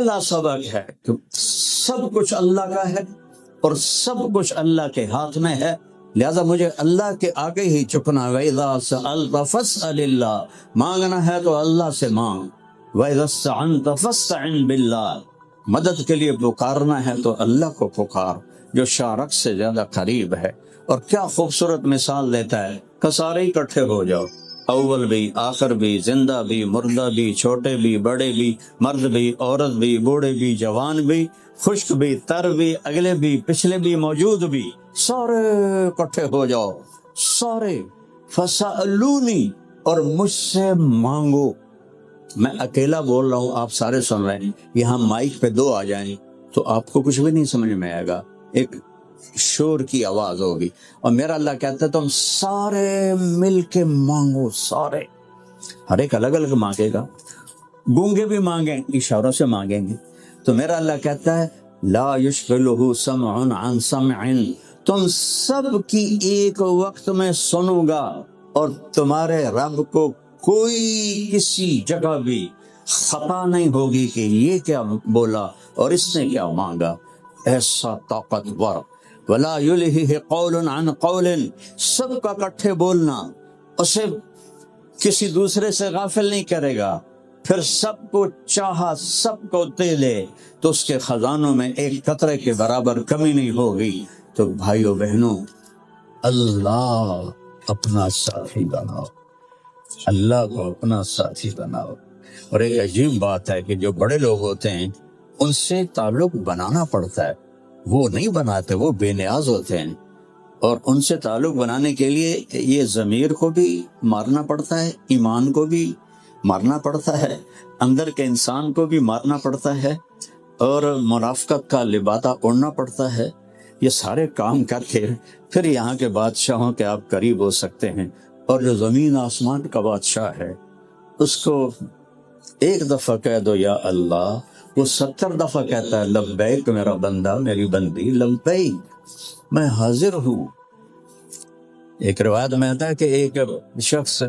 پہلا سبق ہے کہ سب کچھ اللہ کا ہے اور سب کچھ اللہ کے ہاتھ میں ہے، لہذا مجھے اللہ کے آگے ہی چکنا۔ وَإِذَا سَأَلْتَ فَاسْأَلِ اللَّهِ، مانگنا ہے تو اللہ سے مانگ۔ وَإِذَا اسْتَعَنْتَ فَاسْتَعِنْ بِاللَّهِ، مدد کے لیے پکارنا ہے تو اللہ کو پکار جو شارک سے زیادہ قریب ہے۔ اور کیا خوبصورت مثال دیتا ہے کہ سارے اکٹھے ہو جاؤ، اول بھی آخر بھی، زندہ بھی مردہ بھی، چھوٹے بھی بڑے بھی، مرد بھی عورت بھی، بوڑھے بھی جوان بھی، خشک بھی تر بھی، اگلے بھی پچھلے بھی موجود بھی، سارے اکٹھے ہو جاؤ، سارے فَسَأَلُونِي، اور مجھ سے مانگو۔ میں اکیلا بول رہا ہوں، آپ سارے سن رہے ہیں، یہاں مائک پہ دو آ جائیں تو آپ کو کچھ بھی نہیں سمجھ میں آئے گا، ایک شور کی آواز ہوگی، اور میرا اللہ کہتا ہے تم سارے مل کے مانگو، سارے، ہر ایک الگ الگ مانگے گا، گونگے بھی مانگیں، اشاروں سے مانگیں گے، تو میرا اللہ کہتا ہے لا یشغلہ سمع عن سمع، تم سب کی ایک وقت میں سنوں گا، اور تمہارے رب کو کوئی کسی جگہ بھی خطا نہیں ہوگی کہ یہ کیا بولا اور اس نے کیا مانگا، ایسا طاقتور۔ ولا یلہہ قول عن قول، سب کا اکٹھے بولنا اسے کسی دوسرے سے غافل نہیں کرے گا، پھر سب کو چاہا سب کو دے لے تو اس کے خزانوں میں ایک قطرے کے برابر کمی نہیں ہوگی۔ تو بھائیو بہنوں، اللہ اپنا ساتھی بناؤ، اللہ کو اپنا ساتھی بناؤ۔ اور ایک عجیب بات ہے کہ جو بڑے لوگ ہوتے ہیں ان سے تعلق بنانا پڑتا ہے، وہ نہیں بناتے، وہ بے نیاز ہوتے ہیں، اور ان سے تعلق بنانے کے لیے یہ ضمیر کو بھی مارنا پڑتا ہے، ایمان کو بھی مارنا پڑتا ہے، اندر کے انسان کو بھی مارنا پڑتا ہے، اور منافقت کا لبادہ اوڑھنا پڑتا ہے۔ یہ سارے کام کر کے پھر یہاں کے بادشاہوں کے آپ قریب ہو سکتے ہیں، اور جو زمین آسمان کا بادشاہ ہے اس کو ایک دفعہ کہہ دو یا اللہ، وہ 70 دفعہ کہتا ہے لبیک میرا بندہ میری بندی، لبیک میں حاضر ہوں۔ ایک روایت میں آتا ہے کہ ایک شخص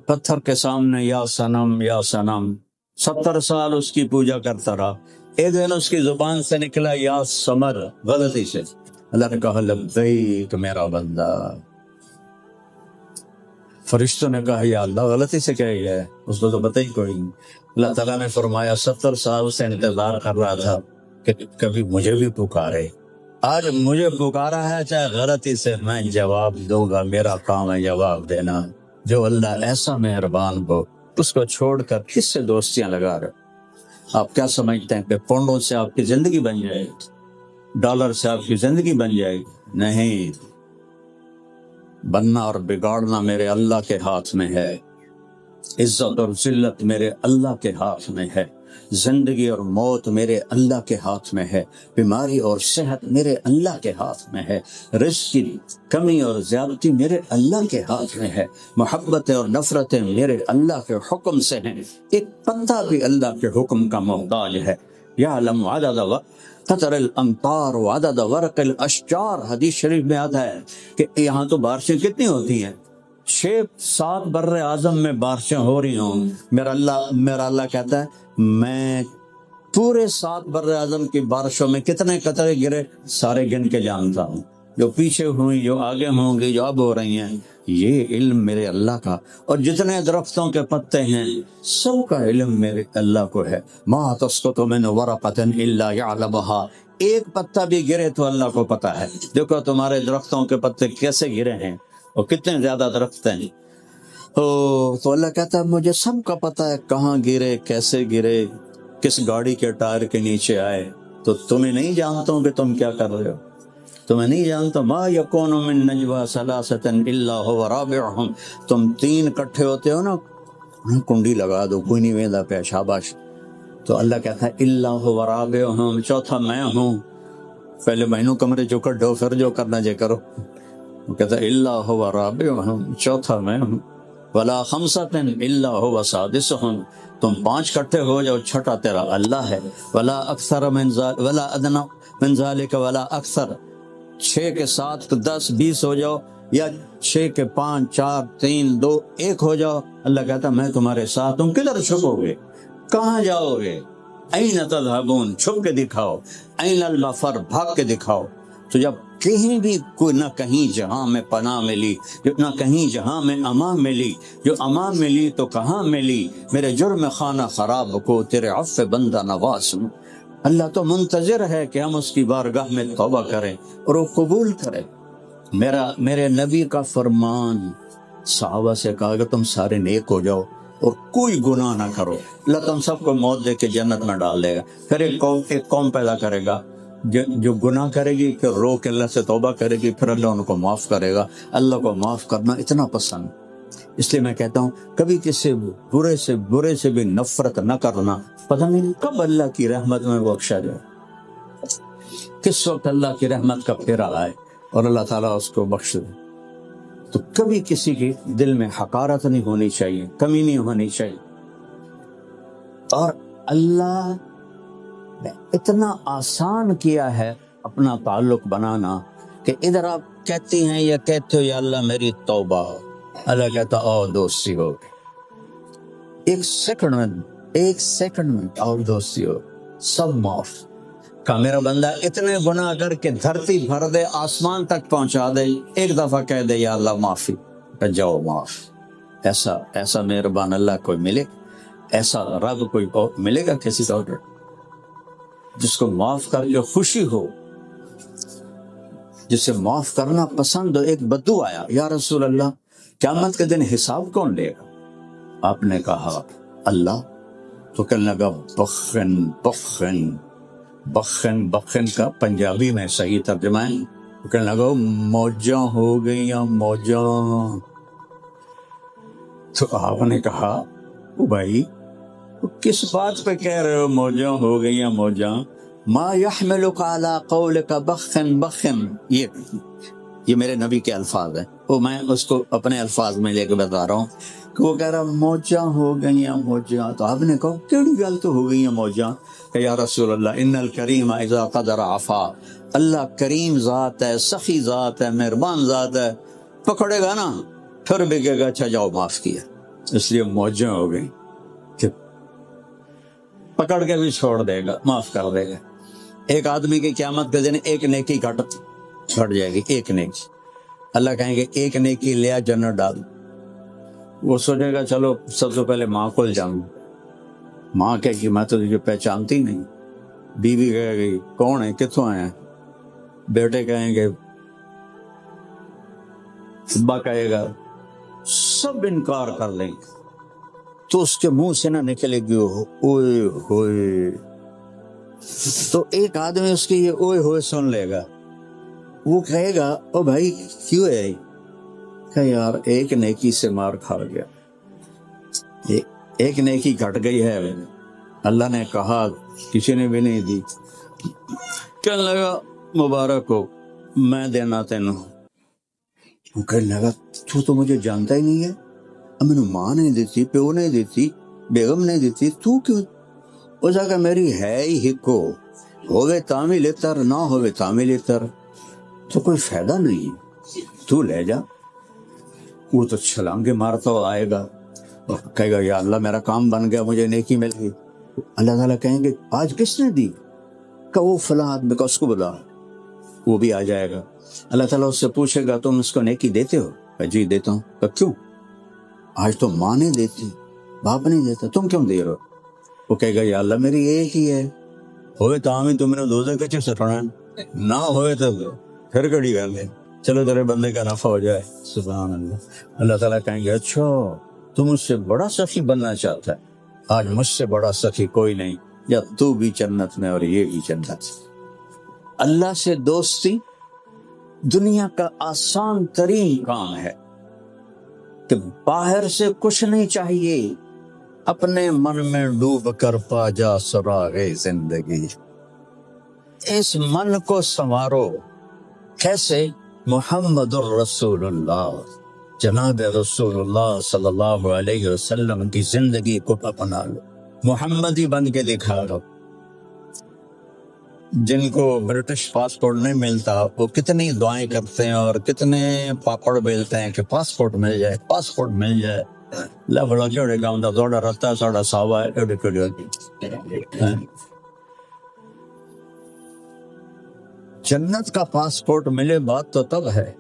پتھر کے سامنے یا صنم یا صنم 70 سال اس کی پوجا کرتا رہا، ایک دن اس کی زبان سے نکلا یا سمر، غلطی سے، اللہ نے کہا لبیک میرا بندہ۔ فرشتوں نے کہا یا اللہ غلطی سے کہہ گیا ہے، اس کو تو پتہ ہی کوئی نہیں۔ اللہ تعالیٰ نے فرمایا 70 سال سے انتظار کر رہا تھا کہ کبھی مجھے بھی پکارے، آج مجھے پکارا ہے، چاہے غلطی سے میں جواب دوں گا، میرا کام ہے جواب دینا۔ جو اللہ ایسا مہربان ہو اس کو چھوڑ کر کس سے دوستیاں لگا رہے؟ آپ کیا سمجھتے ہیں کہ پونڈوں سے آپ کی زندگی بن جائے گی، ڈالر سے آپ کی زندگی بن جائے گی؟ نہیں، بننا اور بگاڑنا میرے اللہ کے ہاتھ میں ہے، عزت اور ذلت میرے اللہ کے ہاتھ میں ہے، زندگی اور موت میرے اللہ کے ہاتھ میں ہے، بیماری اور صحت میرے اللہ کے ہاتھ میں ہے، رزق کی کمی اور زیادتی میرے اللہ کے ہاتھ میں ہے، محبتیں اور نفرتیں میرے اللہ کے حکم سے ہیں، ایک پتا بھی اللہ کے حکم کا محتاج ہے۔ یعلم عدد قطر الامطار وعدد ورق الاشجار، حدیث شریف میں آتا ہے کہ یہاں تو بارشیں کتنی ہوتی ہیں، 6-7 بر اعظم میں بارشیں ہو رہی ہوں، میرا اللہ کہتا ہے میں پورے 7 بر اعظم کی بارشوں میں کتنے قطرے گرے سارے گن کے جانتا ہوں، جو پیچھے ہوئی، جو آگے ہوں گی، جو اب ہو رہی ہیں، یہ علم میرے اللہ کا۔ اور جتنے درختوں کے پتے ہیں سب کا علم میرے اللہ کو ہے۔ ما تسقط من ورقۃ الا يعلمها، ایک پتا بھی گرے تو اللہ کو پتا ہے۔ دیکھو تمہارے درختوں کے پتے کیسے گرے ہیں اور کتنے زیادہ درخت ہیں، تو اللہ کہتا ہے مجھے سب کا پتا ہے، کہاں گرے، کیسے گرے، کس گاڑی کے ٹائر کے نیچے آئے، تو تمہیں نہیں جانتا ہوں کہ تم کیا کر رہے ہو، تمہیں نہیں جانتا۔ ما یکون من نجوى ثلاثة الا هو رابعهم، تم 3 اکٹھے ہوتے ہو نا، کنڈی لگا دو، کوئی نہیں ویندا پہ، شاباش، تو اللہ کہتا ہے الا هو رابعهم، چوتھا میں ہوں۔ پہلے بہنوں کمرے جو کڈو، پھر جو کرنا جے کرو، وہ کہتا ہے الا هو رابعهم، چوتھا میں ہوں۔ ولا خمسة الا هو سادسهم، تم 5 اکٹھے ہو جاؤ، چھٹا تیرا اللہ ہے۔ ولا اکثر من ذلك ولا ادنى من ذلك ولا اکثر، 6 کے 7 کے 10 20 ہو جاؤ، یا 6 کے 5 4 3 2 1 ہو جاؤ، اللہ کہتا میں تمہارے ساتھ ہوں۔ کدھر چھپو گے، کہاں جاؤ گے؟ این تذهبون، چھپ کے دکھاؤ، این المفر، بھاگ کے دکھاؤ۔ تو جب کہیں بھی کوئی نہ کہیں جہاں میں پناہ ملی، نہ کہیں جہاں میں امان ملی، جو امان ملی تو کہاں ملی، میرے جرم خانہ خراب کو تیرے عفو بندہ نواز ہوں۔ اللہ تو منتظر ہے کہ ہم اس کی بارگاہ میں توبہ کریں اور وہ قبول کرے۔ میرے نبی کا فرمان، صحابہ سے کہا کہ تم سارے نیک ہو جاؤ اور کوئی گناہ نہ کرو، اللہ تم سب کو موت دے کے جنت میں ڈال دے گا۔ پھر ایک قوم پیدا کرے گا جو گناہ کرے گی، پھر رو کے اللہ سے توبہ کرے گی، پھر اللہ ان کو معاف کرے گا۔ اللہ کو معاف کرنا اتنا پسند، اس لیے میں کہتا ہوں کبھی کسی برے سے بھی نفرت نہ کرنا۔ پتہ نہیں کب اللہ کی رحمت میں بخشا جائے، کس وقت اللہ کی رحمت کا پھیرا آئے اور اللہ تعالیٰ اس کو بخش دے۔ تو کبھی کسی کے دل میں حقارت نہیں ہونی چاہیے، کمی نہیں ہونی چاہیے۔ اور اللہ نے اتنا آسان کیا ہے اپنا تعلق بنانا کہ ادھر آپ کہتی ہیں یا کہتے ہو یا اللہ میری توبہ، اللہ کہتا او دوستی ہو، ایک سیکنڈ میں اور دوستی ہو، سب معاف۔ کہ میرا بندہ اتنے گناہ کر کے دھرتی بھر دے، آسمان تک پہنچا دے، ایک دفعہ کہہ دے یا اللہ معافی، کہ جاؤ معاف۔ ایسا مہربان اللہ کوئی ملے، ایسا رب کوئی ملے گا کسی کا جس کو معاف کر کے خوشی ہو، جسے معاف کرنا پسند ہو۔ ایک بدو آیا، یا رسول اللہ قیامت کے دن حساب کون لے گا؟ آپ نے کہا اللہ۔ تو کہنے لگا بخن کا پنجابی میں صحیح ترجمہ ہے، تو کہنے لگا موجاں ہو گئیاں موجاں۔ تو آپ نے کہا او بھائی کس بات پہ کہہ رہے ہو موجاں ہو گئیاں موجاں؟ ما یحملک علی قولک بخن، یہ میرے نبی کے الفاظ ہیں، وہ میں اس کو اپنے الفاظ میں لے کے بتا رہا ہوں کہ وہ کہہ رہا موجاں ہو گئیاں موجاں۔ تو آپ نے کہا کیڑی گل تو ہو گئیاں موجاں؟ کہ یا رسول اللہ ان الکریم اذا قدر عفا، اللہ کریم ذات ہے، سخی ذات ہے، مہربان ذات ہے، پکڑے گا نا پھر بھی کہے گا اچھا جاؤ معاف کیا، اس لیے موجاں ہو گئی، پکڑ کے بھی چھوڑ دے گا، معاف کر دے گا۔ ایک آدمی کی قیامت کے دن ایک نیکی گھٹ جائے گی، ایک نیکی، اللہ کہیں گے ایک نیکی لیا جنت ڈال۔ وہ سوچے گا چلو سب سے پہلے ماں کو جاؤں، ماں کہے گی میں تو تجھے پہچانتی نہیں، بیوی کہے گی کون ہے کتوں آیا، بیٹے کہیں گے، ابا کہے گا، سب انکار کر لیں گے۔ تو اس کے منہ سے نہ نکلے گی اوئے ہوئے، تو ایک آدمی اس کی یہ اوئے ہوئے سن لے گا، وہ کہے گا او بھائی کیوں ہے، کہ یار ایک نیکی سے مار کھا گیا، ایک نیکی گھٹ گئی ہے، اللہ نے کہا کسی نے بھی نہیں دی۔ کہنے لگا مبارک ہو، میں دینا تینوں۔ وہ کہنے لگا تو مجھے جانتا ہی نہیں ہے، میں نے ماں نہیں دیتی، پیو نہیں دیتی، بیگم نہیں دیتی، تو کیوں؟ اس کہ میری ہے ہی ہکو، ہوئے تامی لیتر نہ ہوئے تامی لیتر، تو کوئی فائدہ نہیں، تو لے جا۔ وہ تو چھلانگے مارتا ہوا آئے گا اور کہے گا یا اللہ میرا کام بن گیا، مجھے نیکی مل گئی۔ اللہ تعالیٰ کہیں گے آج کس نے دی؟ کہ وہ فلاں آدمی کا، اس کو بلا، وہ بھی آ جائے گا۔ اللہ تعالیٰ اس سے پوچھے گا تم اس کو نیکی دیتے ہو؟ کہ جی دیتا ہوں۔ کہ کیوں؟ آج تو ماں نہیں دیتی، باپ نہیں دیتا، تم کیوں دے رہے ہو؟ وہ کہے گا یا اللہ میری ایک ہی ہے، ہوئے تو ہمیں تم نے دوزہ کچھ سٹھانا، نہ ہوئے تو پھر کڑی گل ہے، چلو تیرے بندے کا نفع ہو جائے۔ سبحان اللہ۔ اللہ تعالیٰ کہیں گے اچھا تم مجھ سے بڑا سخی بننا چاہتا ہے، آج مجھ سے بڑا سخی کوئی نہیں، یا تو بھی جنت میں اور یہ بھی جنت۔ اللہ سے دوستی دنیا کا آسان ترین کام ہے کہ باہر سے کچھ نہیں چاہیے، اپنے من میں ڈوب کر پا جا سراغ زندگی، اس من کو سنوارو۔ کیسے؟ محمد الرسول اللہ، جناب رسول اللہ صلی اللہ علیہ وسلم کی زندگی کو اپنا لو، محمدی بن کے دکھا دو۔ جن کو برٹش پاسپورٹ نہیں ملتا وہ کتنی دعائیں کرتے ہیں اور کتنے پاپڑ بیلتے ہیں کہ پاسپورٹ مل جائے، پاسپورٹ مل جائے۔ لا بڑا جوڑے گاؤں دا دوڑا رہتا ہے ساڑا ساوا ہے ایڈے کڑی ہوتی. جنت کا پاسپورٹ ملے بات تو تب ہے،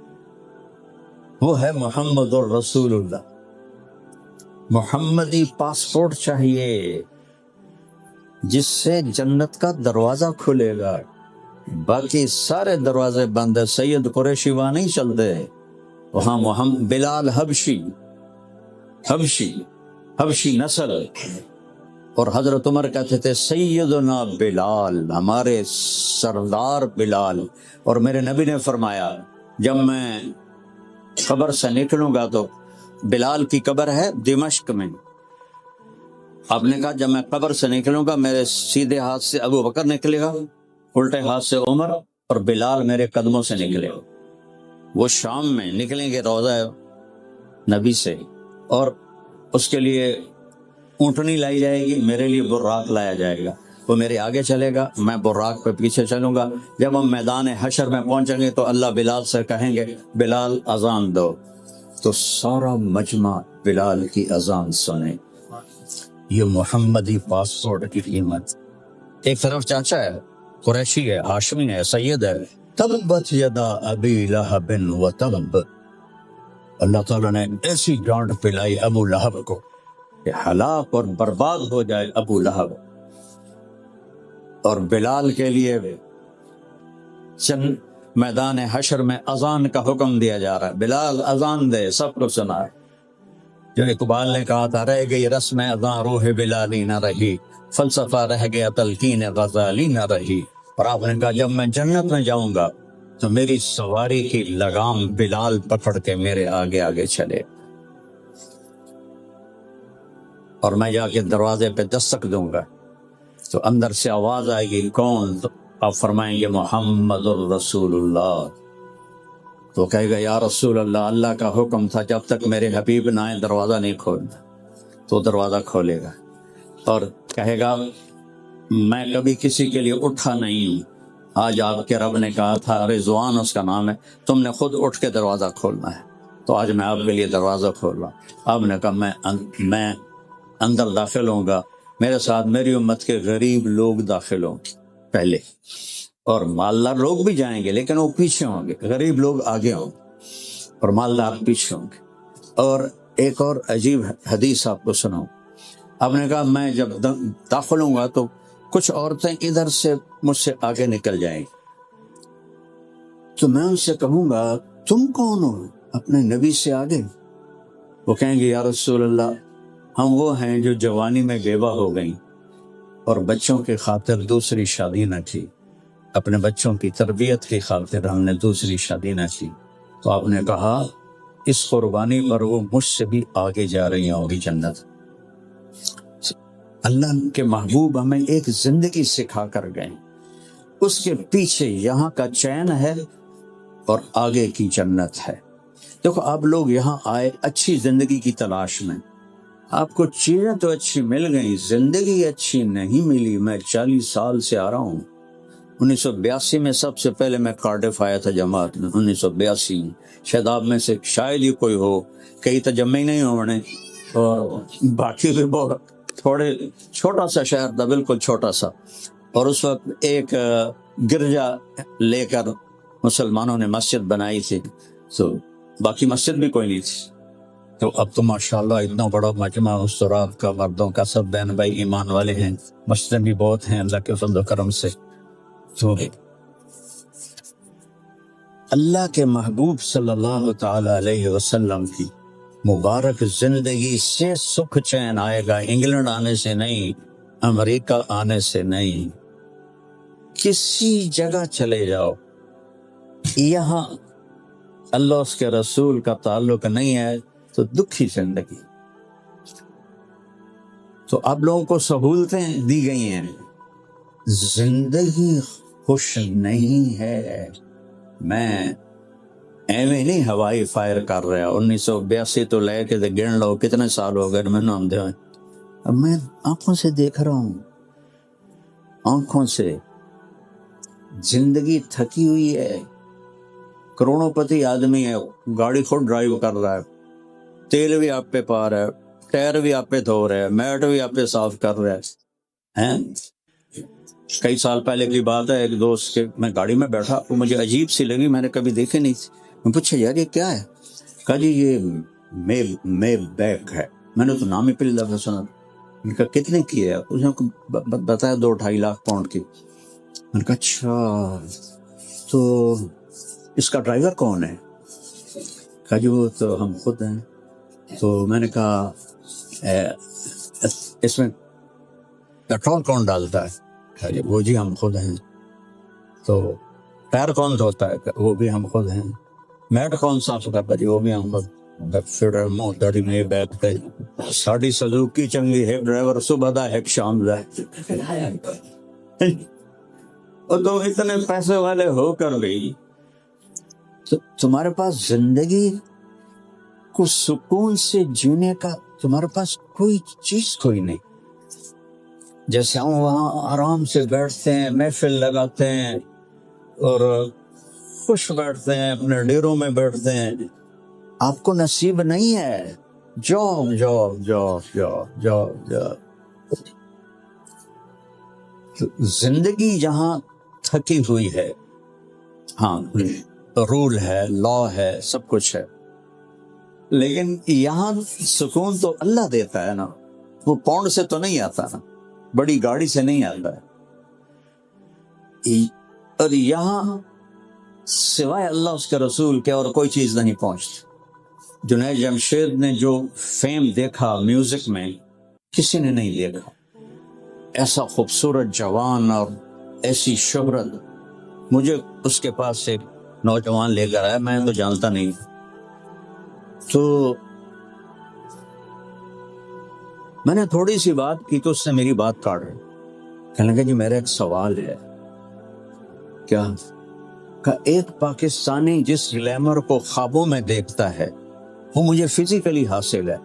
وہ ہے محمد الرسول اللہ. محمدی پاسپورٹ چاہیے جس سے جنت کا دروازہ کھلے گا. باقی سارے دروازے بند ہے. سید قریشی وہاں نہیں چلتے، وہاں محمد بلال حبشی نسل، اور حضرت عمر کہتے تھے سیدنا بلال، ہمارے سردار بلال. اور میرے نبی نے فرمایا جب میں قبر سے نکلوں گا تو بلال کی قبر ہے دمشق میں. آپ نے کہا جب میں قبر سے نکلوں گا میرے سیدھے ہاتھ سے ابو بکر نکلے گا، الٹے ہاتھ سے عمر، اور بلال میرے قدموں سے نکلے گا. وہ شام میں نکلیں گے روضہ نبی سے، اور اس کے لیے اونٹنی لائی جائے گی، میرے لیے براق لایا جائے گا. وہ میرے آگے چلے گا، میں براق پہ پیچھے چلوں گا. جب ہم میدان حشر میں پہنچیں گے تو اللہ بلال سے کہیں گے بلال اذان دو، تو سارا مجمع بلال کی اذان سنے. یہ محمدی پاسپورٹ کی قیمت. ایک طرف چاچا ہے، قریشی ہے، ہاشمی ہے، سید ہے. تبت یدا ابی لہب وتب، اللہ تعالیٰ نے ایسی ڈانٹ پلائی ابو لہب کو کہ ہلاک اور برباد ہو جائے ابو لہب. اور بلال کے لیے چند میدان حشر میں اذان کا حکم دیا جا رہا ہے. بلال اذان دے، سب کو سنا ہے. جو اقبال نے کہا تھا رہ گئی رسم اذان روح بلالی نہ رہی، فلسفہ رہ گیا تلقین غزالی نہ رہی. اور آپ نے کہا جب میں جنت میں جاؤں گا تو میری سواری کی لگام بلال پکڑ کے میرے آگے آگے چلے، اور میں جا کے دروازے پہ دستک دوں گا تو اندر سے آواز آئے گی کون؟ تو آپ فرمائیں گے محمد الرسول اللہ. تو کہے گا یا رسول اللہ، اللہ کا حکم تھا جب تک میرے حبیب نہ آئے دروازہ نہیں کھولنا. تو دروازہ کھولے گا اور کہے گا میں کبھی کسی کے لیے اٹھا نہیں ہوں، آج آپ کے رب نے کہا تھا، رضوان اس کا نام ہے، تم نے خود اٹھ کے دروازہ کھولنا ہے، تو آج میں آپ کے لیے دروازہ کھول رہا ہوں. آپ نے کہا میں اندر داخل ہوں گا، میرے ساتھ میری امت کے غریب لوگ داخل ہوں پہلے، اور مالدار لوگ بھی جائیں گے لیکن وہ پیچھے ہوں گے، غریب لوگ آگے ہوں گے اور مالدار پیچھے ہوں گے. اور ایک اور عجیب حدیث آپ کو سناؤں. آپ نے کہا میں جب داخل ہوں گا تو کچھ عورتیں ادھر سے مجھ سے آگے نکل جائیں گی، تو میں ان سے کہوں گا تم کون ہو اپنے نبی سے آگے؟ وہ کہیں گے یا رسول اللہ ہم وہ ہیں جو جوانی میں بیوہ ہو گئیں اور بچوں کی خاطر دوسری شادی نہ کی، اپنے بچوں کی تربیت کی خاطر ہم نے دوسری شادی نہ کی. تو آپ نے کہا اس قربانی پر وہ مجھ سے بھی آگے جا رہی ہوگی جنت. اللہ کے محبوب ہمیں ایک زندگی سکھا کر گئے، اس کے پیچھے یہاں کا چین ہے اور آگے کی جنت ہے. دیکھو آپ لوگ یہاں آئے اچھی زندگی کی تلاش میں، آپ کو چیزیں تو اچھی مل گئیں، زندگی اچھی نہیں ملی. میں 40 سال سے آ رہا ہوں. 1982 میں سب سے پہلے میں کارڈف آیا تھا جماعت میں، 1982. شاید آپ میں سے شاید ہی کوئی ہو، کئی تجمع نہیں ہونے، اور باقی بھی بہت تھوڑے، چھوٹا سا شہر تھا، بالکل چھوٹا سا. اور اس وقت ایک گرجا لے کر مسلمانوں نے مسجد بنائی تھی، تو باقی مسجد بھی کوئی نہیں تھی. تو اب تو ماشاءاللہ اتنا بڑا مجمع استرات کا، مردوں کا، سب بہن بھائی ایمان والے ہیں، مسجد بھی بہت ہیں اللہ کے فضل و کرم سے. تو اللہ کے محبوب صلی اللہ تعالی علیہ وسلم کی مبارک زندگی سے سکھ چین آئے گا، انگلینڈ آنے سے نہیں، امریکہ آنے سے نہیں. کسی جگہ چلے جاؤ، یہاں اللہ اس کے رسول کا تعلق نہیں ہے تو دکھی زندگی. تو آپ لوگوں کو سہولتیں دی گئی ہیں، زندگی خوش نہیں ہے. میں ایویں نہیں ہوائی فائر کر رہا. 1982 تو لے کے گن لو کتنے سال ہو گئے میں نام دے. اب میں آنکھوں سے دیکھ رہا ہوں، آنکھوں سے زندگی تھکی ہوئی ہے. کروڑوں پتی آدمی ہے، گاڑی خود ڈرائیو کر رہا ہے، تیل بھی آپ پہ پا رہا ہے, ٹائر بھی آپ پہ دھو رہا ہے, میٹ بھی آپ پہ صاف کر رہا ہے. کئی سال پہلے کی بات ہے, ایک دوست کے میں گاڑی میں بیٹھا, وہ مجھے عجیب سی لگی, میں نے کبھی دیکھی نہیں تھی. میں پوچھا یار یہ کیا ہے؟ کہا جی یہ مے بیک ہے. میں نے تو نام ہی پہلی دفعہ سنا. میں نے کہا کتنے کی ہے؟ اس نے بتایا 2-2.5 لاکھ پاؤنڈ کی. میں نے کہا اچھا تو اس کا ڈرائیور کون ہے؟ کہا جی وہ تو ہم خود ہیں. تو میں نے کہا اس میں پیٹرول کون ڈالتا ہے؟ کہا جی وہ جی ہم خود ہیں. تو ٹائر کون دھوتا ہے؟ وہ بھی ہم خود ہیں. میٹ کون صاف کرتا ہے؟ وہ بھی ہم خود. فیڈر موٹر میں بیٹھ گئی ساڑی سزوکی چنگی ہے ڈرائیور صبح دا ہے شام دا ہے. اور تم اتنے پیسے والے ہو کر بھی تمہارے پاس زندگی کو سکون سے جینے کا تمہارے پاس کوئی چیز کوئی نہیں. جیسے ہم وہاں آرام سے بیٹھتے ہیں, محفل لگاتے ہیں اور خوش بیٹھتے ہیں, اپنے ڈیروں میں بیٹھتے ہیں, آپ کو نصیب نہیں ہے. Job job job job job job. زندگی جہاں تھکی ہوئی ہے, ہاں رول ہے, لا ہے, سب کچھ ہے, لیکن یہاں سکون تو اللہ دیتا ہے نا. وہ پاؤنڈ سے تو نہیں آتا نا, بڑی گاڑی سے نہیں آتا ہے. اور یہاں سوائے اللہ اس کے رسول کے اور کوئی چیز نہیں پہنچتی. جنید جمشید نے جو فیم دیکھا میوزک میں کسی نے نہیں دیکھا. ایسا خوبصورت جوان اور ایسی شہرت. مجھے اس کے پاس سے نوجوان لے کر آیا, میں تو جانتا نہیں. تو میں نے تھوڑی سی بات کی تو اس نے میری بات کاٹ دی. کہنے لگا جی میرا ایک سوال ہے. کیا؟ کہ ایک پاکستانی جس گلیمر کو خوابوں میں دیکھتا ہے وہ مجھے فزیکلی حاصل ہے,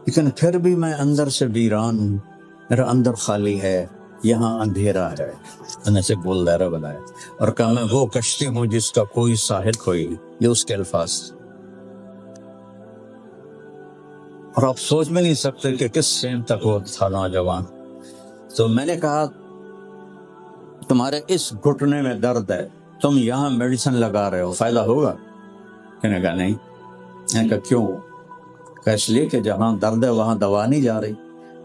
لیکن پھر بھی میں اندر سے ویران ہوں, میرا اندر خالی ہے, یہاں اندھیرا ہے. میں سے بول دائرہ بنایا اور کہا میں وہ کشتی ہوں جس کا کوئی ساحل کوئی نہیں. یہ اس کے الفاظ. اور آپ سوچ میں نہیں سکتے کہ کس سین تک وہ تھا نوجوان. تو میں نے کہا تمہارے اس گھٹنے میں درد ہے, تم یہاں میڈیسن لگا رہے ہو, فائدہ ہوگا؟ کہنے کہا نہیں. میں نے کہا کیوں؟ کہ اس لیے کہ جہاں درد ہے وہاں دوا نہیں جا رہی,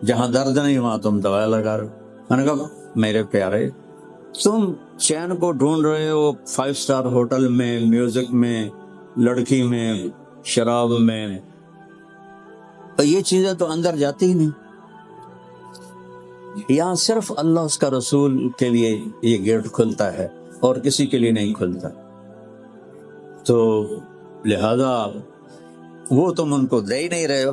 جہاں درد نہیں وہاں تم دوا لگا رہے ہو. میں نے کہا میرے پیارے تم چین کو ڈھونڈ رہے ہو 5 اسٹار ہوٹل میں, میوزک میں, لڑکی میں, شراب میں, تو یہ چیزیں تو اندر جاتی ہی نہیں. یہاں صرف اللہ اس کا رسول کے لیے یہ گیٹ کھلتا ہے اور کسی کے لیے نہیں کھلتا. تو لہذا وہ تم ان کو دے ہی نہیں رہے ہو.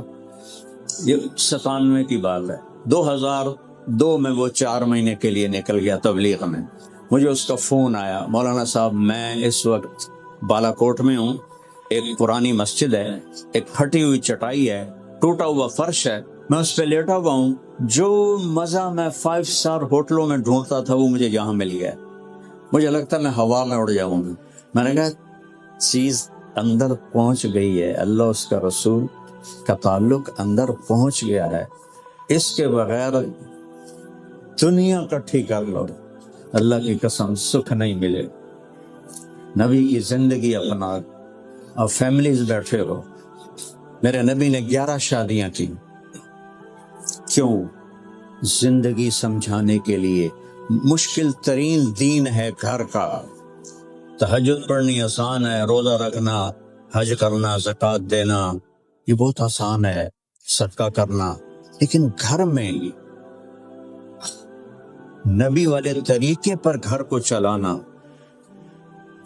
یہ 97 کی بات ہے. 2002 میں وہ 4 مہینے کے لیے نکل گیا تبلیغ میں. مجھے اس کا فون آیا, مولانا صاحب میں اس وقت بالا کوٹ میں ہوں, ایک پرانی مسجد ہے, ایک پھٹی ہوئی چٹائی ہے, ٹوٹا ہوا فرش ہے, میں اس پہ لیٹا ہوا ہوں. جو مزہ میں 5 اسٹار ہوٹلوں میں ڈھونڈتا تھا وہ مجھے یہاں مل گیا. مجھے لگتا ہے میں ہوا میں اڑ جاؤں گا. میں نے کہا چیز اندر پہنچ گئی ہے, اللہ اس کا رسول کا تعلق اندر پہنچ گیا ہے. اس کے بغیر دنیا کٹھی کر لو, اللہ کی قسم سکھ نہیں ملے. نبی کی زندگی اپنا, اور فیملیز بیٹھے ہو. میرے نبی نے 11 شادیاں کی. کیوں؟ زندگی سمجھانے کے لیے. مشکل ترین دین ہے گھر کا. تہجد پڑھنی آسان ہے, روزہ رکھنا, حج کرنا, زکوٰۃ دینا یہ بہت آسان ہے, صدقہ کرنا. لیکن گھر میں نبی والے طریقے پر گھر کو چلانا,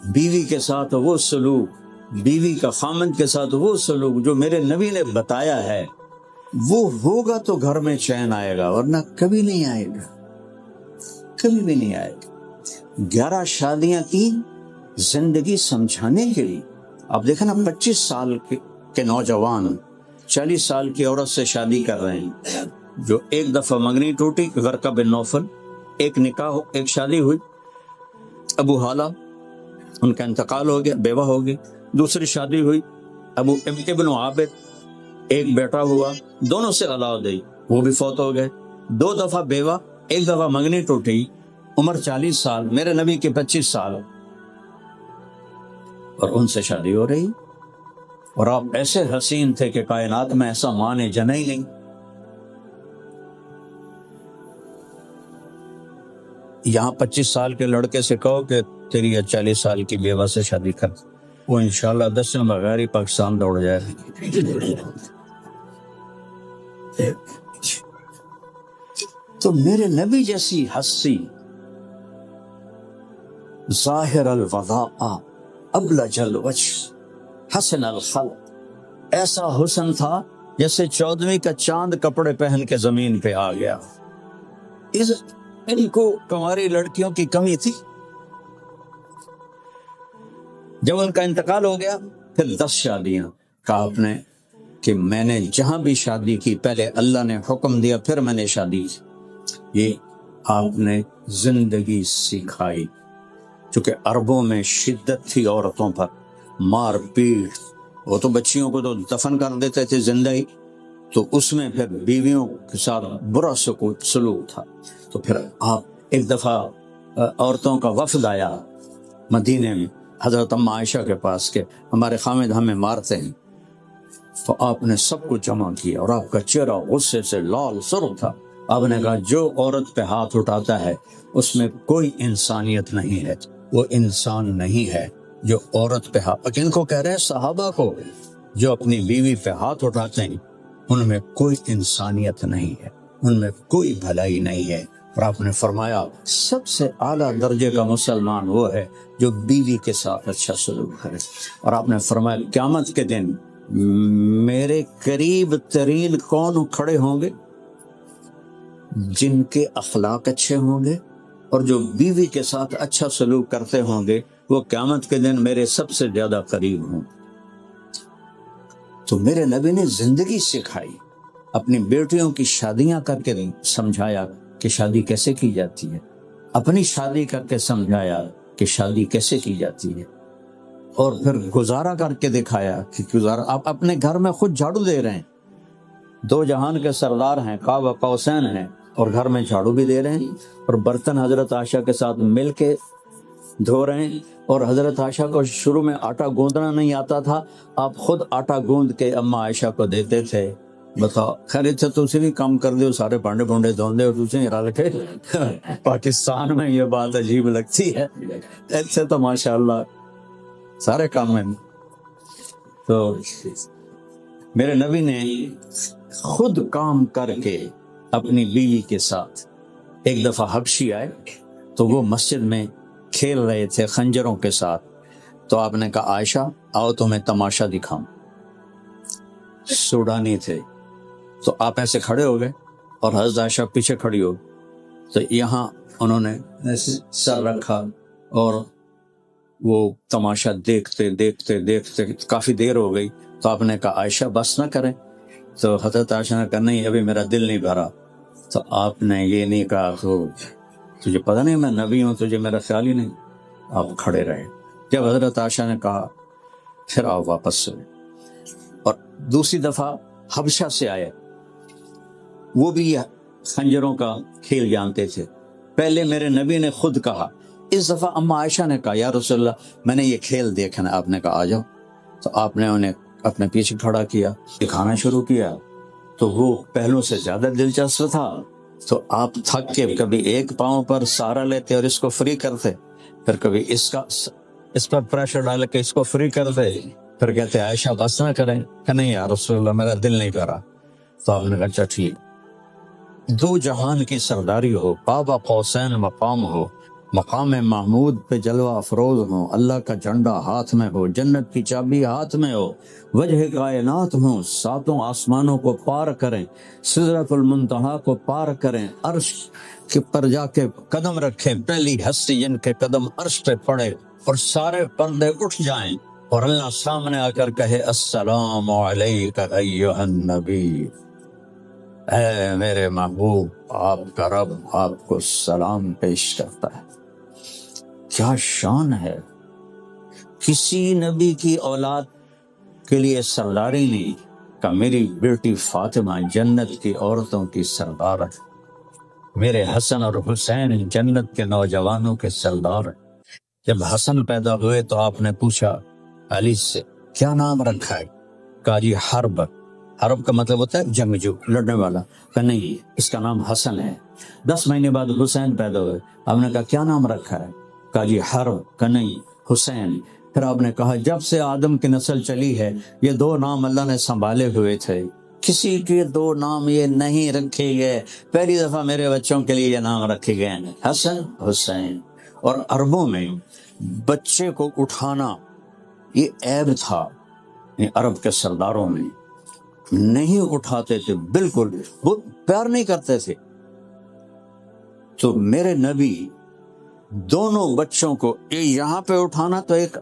بیوی کے ساتھ وہ سلوک, بیوی کا خامند کے ساتھ وہ سلوک جو میرے نبی نے بتایا ہے, وہ ہوگا تو گھر میں چین آئے گا, ورنہ کبھی نہیں آئے گا, کبھی بھی نہیں آئے گا. 11 شادیاں کی زندگی سمجھانے کے لیے. آپ دیکھیں نا 25 سال کے نوجوان 40 سال کی عورت سے شادی کر رہے ہیں, جو ایک دفعہ منگنی ٹوٹی غرقہ بن نوفل, ایک نکاح, ایک شادی ہوئی, ابو حالہ ان کا انتقال ہو گیا, بیوہ ہو گئی. دوسری شادی ہوئی ابو ابن عابد, ایک بیٹا ہوا، دونوں سے اولاد ہوئی، وہ بھی فوت ہو گئے، 2 دفعہ بیوہ، ایک دفعہ منگنی ٹوٹی، عمر 40 سال، میرے نبی کے 25 سال، اور ان سے شادی ہو رہی، اور آپ ایسے حسین تھے کہ کائنات میں ایسا ماں نے جنا ہی نہیں۔ یہاں 25 سال کے لڑکے سے کہو کہ تیری 40 سال کی بیوہ سے شادی کر، وہ انشاءاللہ 10 دن بغیر ہی پاکستان دوڑ جائے۔ تو میرے نبی جیسی ہستی، ظاہر الوضاء ابلج الوجه حسن الخلق، ایسا حسن تھا جیسے 14ویں کا چاند کپڑے پہن کے زمین پہ آ گیا۔ ان کو کنواری لڑکیوں کی کمی تھی۔ جب ان کا انتقال ہو گیا پھر 10 شادیاں، کہا آپ نے کہ میں نے جہاں بھی شادی کی پہلے اللہ نے حکم دیا پھر میں نے شادی کی۔ یہ آپ نے زندگی سکھائی، چونکہ عربوں میں شدت تھی عورتوں پر، مار پیٹ، وہ تو بچیوں کو تو دفن کر دیتے تھے زندہ ہی، تو اس میں پھر بیویوں کے ساتھ برا سلوک تھا۔ تو پھر آپ ایک دفعہ عورتوں کا وفد آیا مدینے میں حضرت ام عائشہ کے پاس کہ ہمارے خامد ہمیں مارتے ہیں، تو آپ نے سب کو جمع کیا اور آپ کا چہرہ غصے سے لال سرخ تھا۔ آپ نے کہا جو عورت پہ ہاتھ اٹھاتا ہے اس میں کوئی انسانیت نہیں ہے، وہ انسان نہیں ہے جو عورت پہ ہاتھ، ان کو کہہ رہے ہیں صحابہ کو، جو اپنی بیوی پہ ہاتھ اٹھاتے ہیں ان میں کوئی انسانیت نہیں ہے، ان میں کوئی بھلائی نہیں ہے۔ اور آپ نے فرمایا سب سے اعلیٰ درجے کا مسلمان وہ ہے جو بیوی کے ساتھ اچھا سلوک کرے۔ اور آپ نے فرمایا قیامت کے دن میرے قریب ترین کون کھڑے ہوں گے؟ جن کے اخلاق اچھے ہوں گے اور جو بیوی کے ساتھ اچھا سلوک کرتے ہوں گے، وہ قیامت کے دن میرے سب سے زیادہ قریب ہوں۔ تو میرے نبی نے زندگی سکھائی، اپنی بیٹیوں کی شادیاں کر کے سمجھایا کہ شادی کیسے کی جاتی ہے، اپنی شادی کر کے سمجھایا کہ شادی کیسے کی جاتی ہے، اور پھر گزارا کر کے دکھایا کہ گزارا آپ اپنے گھر میں خود جھاڑو دے رہے ہیں، 2 جہان کے سردار ہیں، قاب قوسین ہیں، اور گھر میں جھاڑو بھی دے رہے ہیں، اور برتن حضرت عائشہ کے ساتھ مل کے دھو رہے ہیں، اور حضرت عائشہ کو شروع میں آٹا گوندنا نہیں آتا تھا، آپ خود آٹا گوند کے اما عائشہ کو دیتے تھے۔ بتاؤ خیر اتنے تسی بھی کام کر دے، سارے بانڈے بونڈے دھون دے، اور تسی رکھے۔ پاکستان میں یہ بات عجیب لگتی ہے، ایسے تو ماشاءاللہ سارے کام میں۔ تو میرے نبی نے خود کام کر کے اپنی بیوی کے ساتھ، ایک دفعہ حبشی آئے تو وہ مسجد میں کھیل رہے تھے خنجروں کے ساتھ، تو آپ نے کہا عائشہ آؤ تمہیں تماشا دکھاؤں۔ سوڈانی تھے، تو آپ ایسے کھڑے ہو گئے اور حضرت عائشہ پیچھے کھڑی ہو، تو یہاں انہوں نے سر رکھا اور وہ تماشا دیکھتے دیکھتے دیکھتے کافی دیر ہو گئی، تو آپ نے کہا عائشہ بس نہ کریں، تو حضرت عائشہ نے کہا نہیں ابھی میرا دل نہیں بھرا، تو آپ نے یہ نہیں کہا تو تجھے پتہ نہیں میں نبی ہوں، تجھے میرا خیال ہی نہیں، آپ کھڑے رہے۔ جب حضرت عائشہ نے کہا پھر آؤ واپس سے، اور دوسری دفعہ حبشہ سے آئے، وہ بھی خنجروں کا کھیل جانتے تھے، پہلے میرے نبی نے خود کہا، اس دفعہ اما عائشہ نے کہا یا رسول اللہ میں نے یہ کھیل دیکھنا، آپ نے کہا آ جاؤ، تو آپ نے انہیں اپنے پیچھے کھڑا کیا، دکھانا شروع کیا، تو وہ پہلوں سے زیادہ دلچسپ تھا، تو آپ تھک کے کبھی ایک پاؤں پر سہارا لیتے اور اس کو فری کرتے، پھر کبھی اس پر پریشر ڈال کے اس کو فری کرتے، پھر کہتے عائشہ بس نہ کریں، کہ نہیں یا رسول اللہ میرا دل نہیں کرا، تو آپ نے کہا اچھا ٹھیک، 2 جہان کی سرداری ہو، قاب قوسین مقام ہو، مقام محمود پہ جلوہ افروز ہو، اللہ کا جھنڈا ہاتھ میں ہو، جنت کی چابی ہاتھ میں ہو، وجہ کائنات ہوں، 7 آسمانوں کو پار کریں، سدرۃ المنتہا کو پار کریں، عرش کے پر جا کے قدم رکھیں، پہلی ہستی جن کے قدم عرش پہ پڑے اور سارے پردے اٹھ جائیں اور اللہ سامنے آ کر کہے السلام علیک ایھا النبی، اے میرے محبوب آپ کا رب آپ کو سلام پیش کرتا ہے۔ کیا شان ہے، کسی نبی کی اولاد کے لیے سرداری نہیں، کہ میری بیٹی فاطمہ جنت کی عورتوں کی سردار ہے، میرے حسن اور حسین جنت کے نوجوانوں کے سردار ہیں۔ جب حسن پیدا ہوئے تو آپ نے پوچھا علی سے کیا نام رکھا ہے؟ کہا جی حرب۔ حرب کا مطلب ہوتا ہے جنگجو، لڑنے والا۔ کہ نہیں، اس کا نام حسن ہے۔ 10 مہینے بعد حسین پیدا ہوئے، آپ نے کہا کیا نام رکھا ہے؟ کہا جی حرب۔ کہ نہیں، حسین۔ پھر آپ نے کہا جب سے آدم کی نسل چلی ہے یہ 2 نام اللہ نے سنبھالے ہوئے تھے، کسی کے 2 نام یہ نہیں رکھے گئے، پہلی دفعہ میرے بچوں کے لیے یہ نام رکھے گئے ہیں، حسن حسین۔ اور عربوں میں بچے کو اٹھانا یہ عیب تھا، عرب کے سرداروں میں نہیں اٹھاتے تھے، بالکل وہ پیار نہیں کرتے تھے۔ تو میرے نبی دونوں بچوں کو یہاں پہ اٹھانا تو ایک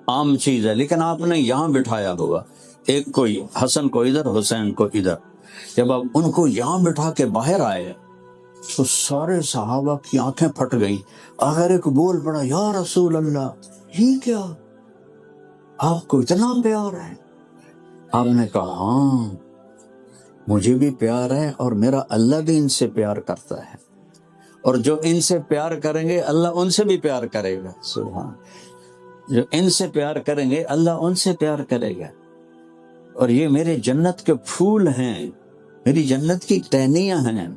عام چیز ہے، لیکن آپ نے یہاں بٹھایا ہوگا، ایک کو حسن کو ادھر، حسین کو ادھر۔ جب آپ ان کو یہاں بٹھا کے باہر آئے تو سارے صحابہ کی آنکھیں پھٹ گئیں۔ اگر ایک بول پڑا یا رسول اللہ یہ کیا، آپ کو اتنا پیار ہے؟ آپ نے کہا ہاں مجھے بھی پیار ہے اور میرا اللہ بھی ان سے پیار کرتا ہے، اور جو ان سے پیار کریں گے اللہ ان سے بھی پیار کرے گا۔ سبحان، جو ان سے پیار کریں گے اللہ ان سے پیار کرے گا۔ اور یہ میرے جنت کے پھول ہیں، میری جنت کی ٹہنیاں ہیں،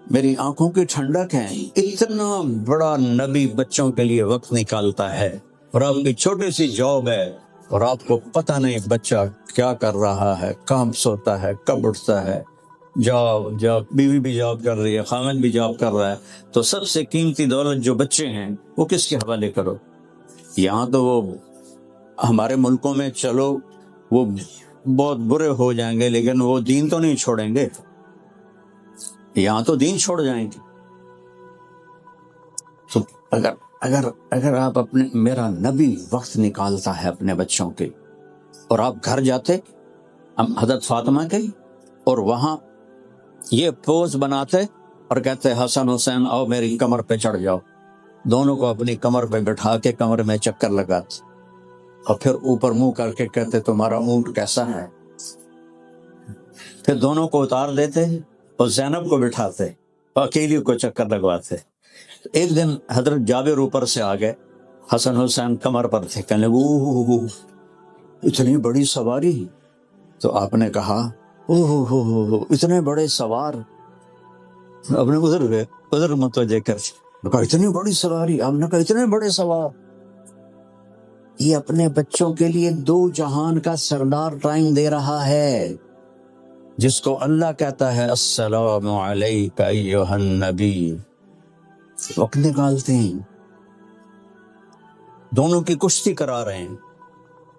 میری آنکھوں کی ٹھنڈک ہے۔ اتنا بڑا نبی بچوں کے لیے وقت نکالتا ہے، اور آپ کی چھوٹی سی جاب ہے اور آپ کو پتہ نہیں بچہ کیا کر رہا ہے، کہاں سوتا ہے، کب اٹھتا ہے، جاب، بیوی بھی جاب کر رہی ہے، خامن بھی جاب کر رہا ہے، تو سب سے قیمتی دولت جو بچے ہیں وہ کس کے حوالے کرو؟ یہاں تو وہ ہمارے ملکوں میں چلو وہ بہت برے ہو جائیں گے لیکن وہ دین تو نہیں چھوڑیں گے، یہاں تو دین چھوڑ جائیں گے۔ تو اگر آپ اپنے، میرا نبی وقت نکالتا ہے اپنے بچوں کے، اور آپ گھر جاتے حضرت فاطمہ کے اور وہاں یہ پوز بناتے اور کہتے حسن حسین آؤ میری کمر پہ چڑھ جاؤ، دونوں کو اپنی کمر پہ بٹھا کے کمر میں چکر لگاتے اور پھر اوپر منہ کر کے کہتے تمہارا اونٹ کیسا ہے، پھر دونوں کو اتار دیتے اور زینب کو بٹھاتے اور اکیلی کو چکر لگواتے۔ ایک دن حضرت جابر اوپر سے آ گئے، حسن حسین کمر پر تھے، کہنے لگے اوہ اتنی بڑی سواری، تو آپ نے کہا اوہ اتنے بڑے سوار، آپ نے ادھر متوجہ کر کہا اتنی بڑی سواری، آپ نے کہا اتنے بڑے سوار۔ یہ اپنے بچوں کے لیے 2 جہان کا سردار ٹائم دے رہا ہے، جس کو اللہ کہتا ہے السلام علیک ایھا النبی، وقت نکالتے ہیں، دونوں کی کشتی کرا رہے ہیں،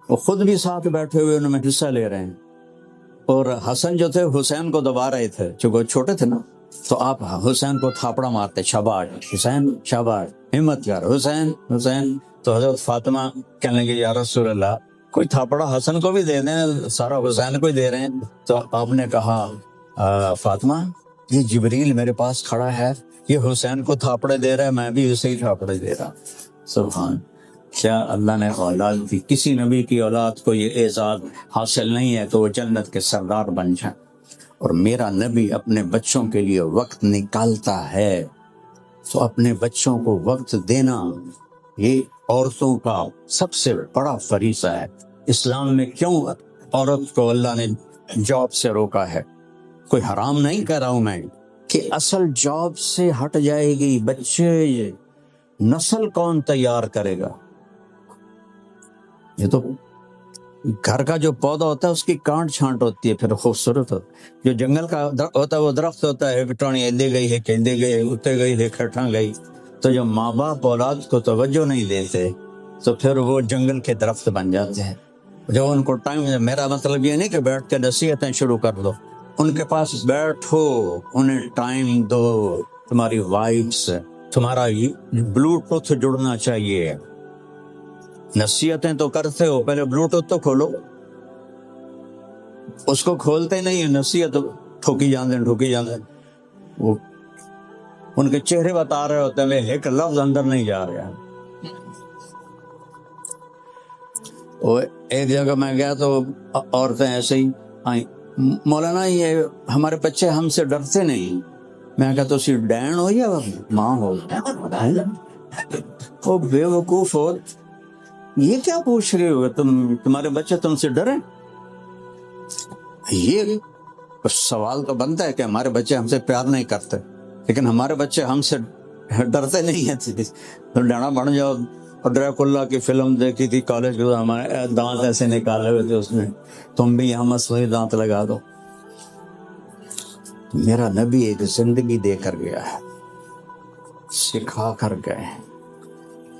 وہ خود بھی ساتھ بیٹھے ہوئے ان میں حصہ لے رہے ہیں، اور حسن جو تھے حسین کو دبا رہے تھے، چونکہ چھوٹے تھے نا، تو آپ حسین کو تھاپڑا مارتے، شاباش حسین شاباش، ہمت یار حسین حسین۔ تو حضرت فاطمہ کہنے لگے یا رسول اللہ کوئی تھاپڑا حسن کو بھی دے دیں، سارا حسین کو ہی دے رہے ہیں۔ تو آپ نے کہا فاطمہ یہ جبریل میرے پاس کھڑا ہے، یہ حسین کو تھاپڑے دے رہا ہے، میں بھی اسے ہی تھاپڑے دے رہا۔ سبحان، کیا اللہ نے اولاد دی، کسی نبی کی اولاد کو یہ اعزاز حاصل نہیں ہے کہ وہ جنت کے سردار بن جائیں، اور میرا نبی اپنے بچوں کے لیے وقت نکالتا ہے۔ تو اپنے بچوں کو وقت دینا یہ عورتوں کا سب سے بڑا فریضہ ہے۔ اسلام میں کیوں عورت کو اللہ نے جاب سے روکا ہے؟ کوئی حرام نہیں کہہ رہا ہوں میں، کہ اصل جاب سے ہٹ جائے گی، بچے نسل کون تیار کرے گا؟ یہ تو گھر کا جو پودا ہوتا ہے اس کی کانٹ چھانٹ ہوتی ہے، پھر خوبصورت ہوتا ہے۔ جو جنگل کا ہوتا ہے وہ درخت ہوتا ہے، ٹہنی دے گئی ہے، کیندے گئے، اتے گئی ہے، کھٹاں گئی۔ تو جو ماں باپ اولاد کو توجہ نہیں دیتے تو پھر وہ جنگل کے درخت بن جاتے ہیں۔ جب ان کو ٹائم، میرا مطلب یہ نہیں کہ بیٹھ کے نصیحتیں شروع کر دو، ان کے پاس بیٹھو، انہیں ٹائم دو، تمہاری وائفس، تمہارا بلوٹوتھ جڑنا چاہیے۔ نصیحتیں تو کرتے ہو، پہلے بلوٹوتھ تو کھولو، اس کو کھولتے نہیں، نصیحت ٹھوکی جاندے، وہ ان کے چہرے بتا رہے ہوتے ہیں، ایک لفظ اندر نہیں جا رہا۔ وہ ایک جگہ میں گیا تو عورتیں ایسے ہی آئیں، مولانا یہ ہمارے بچے ہم سے ڈرتے نہیں. میں کہا تو اسی ڈین ہو یا ماں ہو؟ وہ بے وقوف ہو، یہ کیا پوچھ رہے ہو؟ تمہارے بچے تم سے ڈریں؟ یہ سوال تو بنتا ہے کہ ہمارے بچے ہم سے پیار نہیں کرتے، لیکن ہمارے بچے ہم سے ڈرتے نہیں ہیں. تو ڈانا بن جاؤ. ڈریکولا کی فلم دیکھی تھی کالج کے، ہمارے دانت ایسے نکالے ہوئے تھے اس میں، تم بھی یہاں مصنوعی دانت لگا دو. میرا نبی ایک زندگی دے کر گیا ہے، سکھا کر گئے ہیں.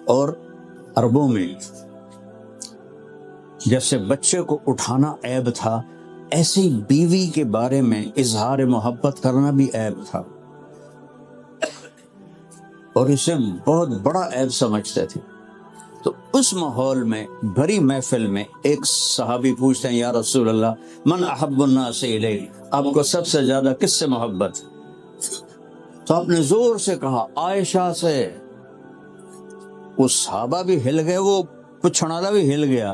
اور عربوں میں جیسے بچے کو اٹھانا عیب تھا، ایسے ہی بیوی کے بارے میں اظہار محبت کرنا بھی عیب تھا، اور اسے بہت بڑا عیب سمجھتے تھے. تو اس ماحول میں بھری محفل میں ایک صحابی پوچھتے ہیں، یا رسول اللہ من احب الناس الیک، آپ کو سب سے زیادہ کس سے محبت؟ تو آپ نے زور سے کہا عائشہ سے. وہ صحابہ بھی ہل گئے، وہ پوچھنے والا بھی ہل گیا.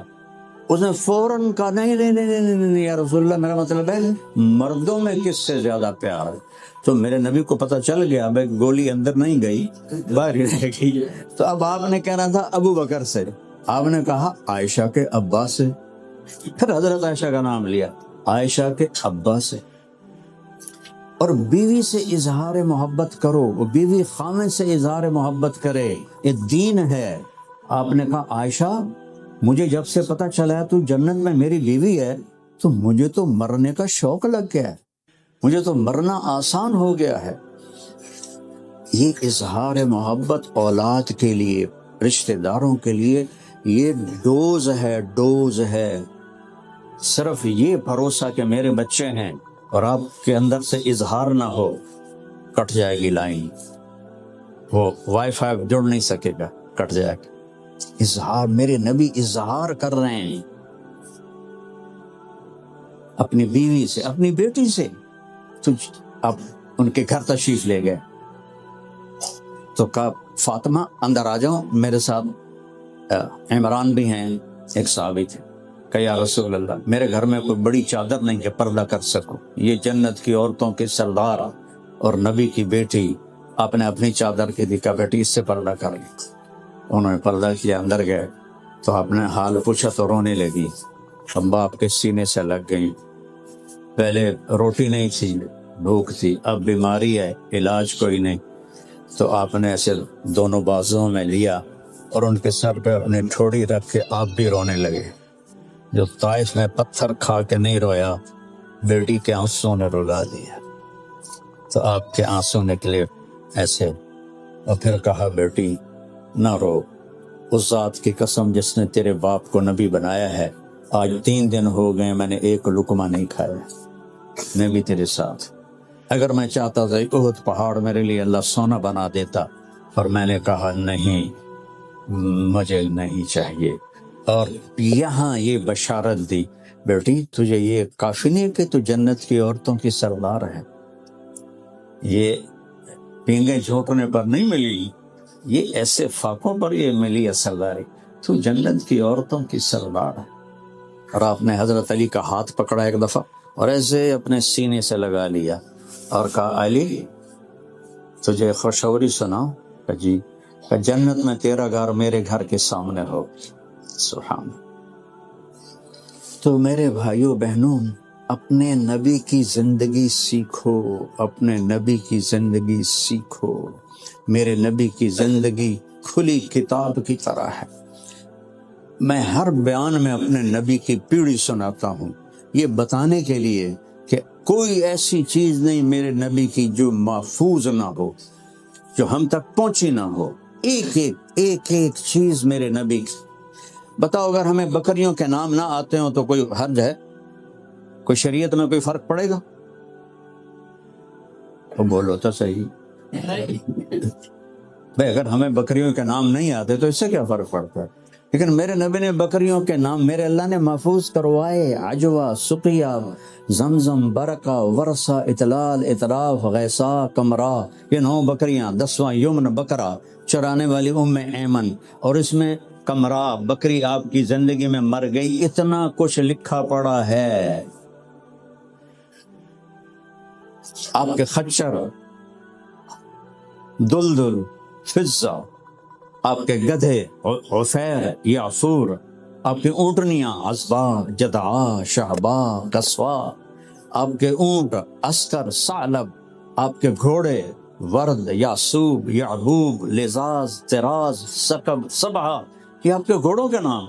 اس نے فوراً کہا نہیں نہیں نہیں نہیں نہیں یا رسول اللہ، میرا مطلب ہے مردوں میں کس سے زیادہ پیار ہے. تو میرے نبی کو پتہ چل گیا بھائی گولی اندر نہیں گئی، باہر ہی رہ گئی. تو اب آپ نے کہنا تھا ابو بکر سے، آپ نے کہا عائشہ کے ابا سے. پھر حضرت عائشہ کا نام لیا، عائشہ کے ابا سے. اور بیوی سے اظہار محبت کرو، وہ بیوی خامد سے اظہار محبت کرے، یہ دین ہے. آپ نے کہا عائشہ مجھے جب سے پتہ چلا ہے تو جنت میں میری بیوی ہے، تو مجھے تو مرنے کا شوق لگ گیا ہے، مجھے تو مرنا آسان ہو گیا ہے. یہ اظہار محبت اولاد کے لیے، رشتہ داروں کے لیے یہ ڈوز ہے، ڈوز ہے. صرف یہ بھروسہ کہ میرے بچے ہیں اور آپ کے اندر سے اظہار نہ ہو، کٹ جائے گی لائن، وہ وائی فائی جڑ نہیں سکے گا، کٹ جائے گا. اظہار، میرے نبی اظہار کر رہے ہیں اپنی بیوی سے، اپنی بیٹی سے. تو اب ان کے گھر تشریف لے گئے تو کہا فاطمہ اندر آ جاؤ میرے ساتھ. عمران بھی ہیں ایک صحابی تھے. کہ یا رسول اللہ میرے گھر میں کوئی بڑی چادر نہیں کہ پردہ کر سکو، یہ جنت کی عورتوں کے سردار اور نبی کی بیٹی، آپ نے اپنی چادر کی دکھا بیٹی اس سے پردہ کر لی. انہوں نے پردہ کیا، اندر گئے تو آپ نے حال پوچھا تو رونے لگی. ابا آپ کے سینے سے لگ گئی، پہلے روٹی نہیں تھی، بھوک تھی، اب بیماری ہے، علاج کوئی نہیں. تو آپ نے ایسے دونوں بازوؤں میں لیا اور ان کے سر پہ اپنی ٹھوڑی رکھ کے آپ بھی رونے لگے. جو طائف میں پتھر کھا کے نہیں رویا، بیٹی کے آنسوں نے رلا دیا. تو آپ کے آنسوں نکلے ایسے، اور پھر کہا بیٹی نہ رو، اس ذات کی قسم جس نے تیرے باپ کو نبی بنایا ہے، آج 3 دن ہو گئے میں نے ایک لقمہ نہیں کھایا، میں بھی تیرے ساتھ. اگر میں چاہتا تھا احد پہاڑ میرے لیے اللہ سونا بنا دیتا، اور میں نے کہا نہیں، مجھے نہیں چاہیے. اور یہاں یہ بشارت دی بیٹی تجھے یہ کافی نہیں کہ تو جنت کی عورتوں کی سردار ہے، یہ پینگیں جھونکنے پر نہیں ملی، یہ ایسے فاقوں پر یہ ملی ہے سرداری، تو جنت کی عورتوں کی سردار ہے. اور آپ نے حضرت علی کا ہاتھ پکڑا ایک دفعہ اور ایسے اپنے سینے سے لگا لیا اور کہا علی تجھے خوشخبری سناؤں؟ کہ جی. کہ جنت میں تیرا گھر میرے گھر کے سامنے ہو. سبحان. تو میرے بھائیوں بہنوں، اپنے نبی کی زندگی سیکھو، اپنے نبی کی زندگی سیکھو. میرے نبی کی زندگی کھلی کتاب کی طرح ہے. میں ہر بیان میں اپنے نبی کی پیڑھی سناتا ہوں، یہ بتانے کے لیے کہ کوئی ایسی چیز نہیں میرے نبی کی جو محفوظ نہ ہو، جو ہم تک پہنچی نہ ہو. ایک ایک چیز میرے نبی کی. بتاؤ اگر ہمیں بکریوں کے نام نہ آتے ہوں تو کوئی حرج ہے؟ کوئی شریعت میں کوئی فرق پڑے گا؟ تو بولو تو صحیح بھائی، اگر ہمیں بکریوں کے نام نہیں آتے تو اس سے کیا فرق پڑتا ہے؟ لیکن میرے نبی نے بکریوں کے نام میرے اللہ نے محفوظ کروائے. عجوہ، سقیہ، زمزم، برکہ، ورثہ، اطلال، اطراف، غیثا، کمرا، یہ 9 بکریاں. 10واں یمن بکرا چرانے والی ام ایمن. اور اس میں کمرہ بکری آپ کی زندگی میں مر گئی، اتنا کچھ لکھا پڑا ہے. آپ کے خچر، دلدل، فضہ، آپ کے گدھے عفیر یعفور، آپ کی اونٹنیاں عصبا جدعا شہبا قصوا، آپ کے اونٹ عسکر ثعلب، آپ کے گھوڑے ورد یعصوب یعبوب لزاز طراز سکب سبعہ، یہ آپ کے گھوڑوں کے نام.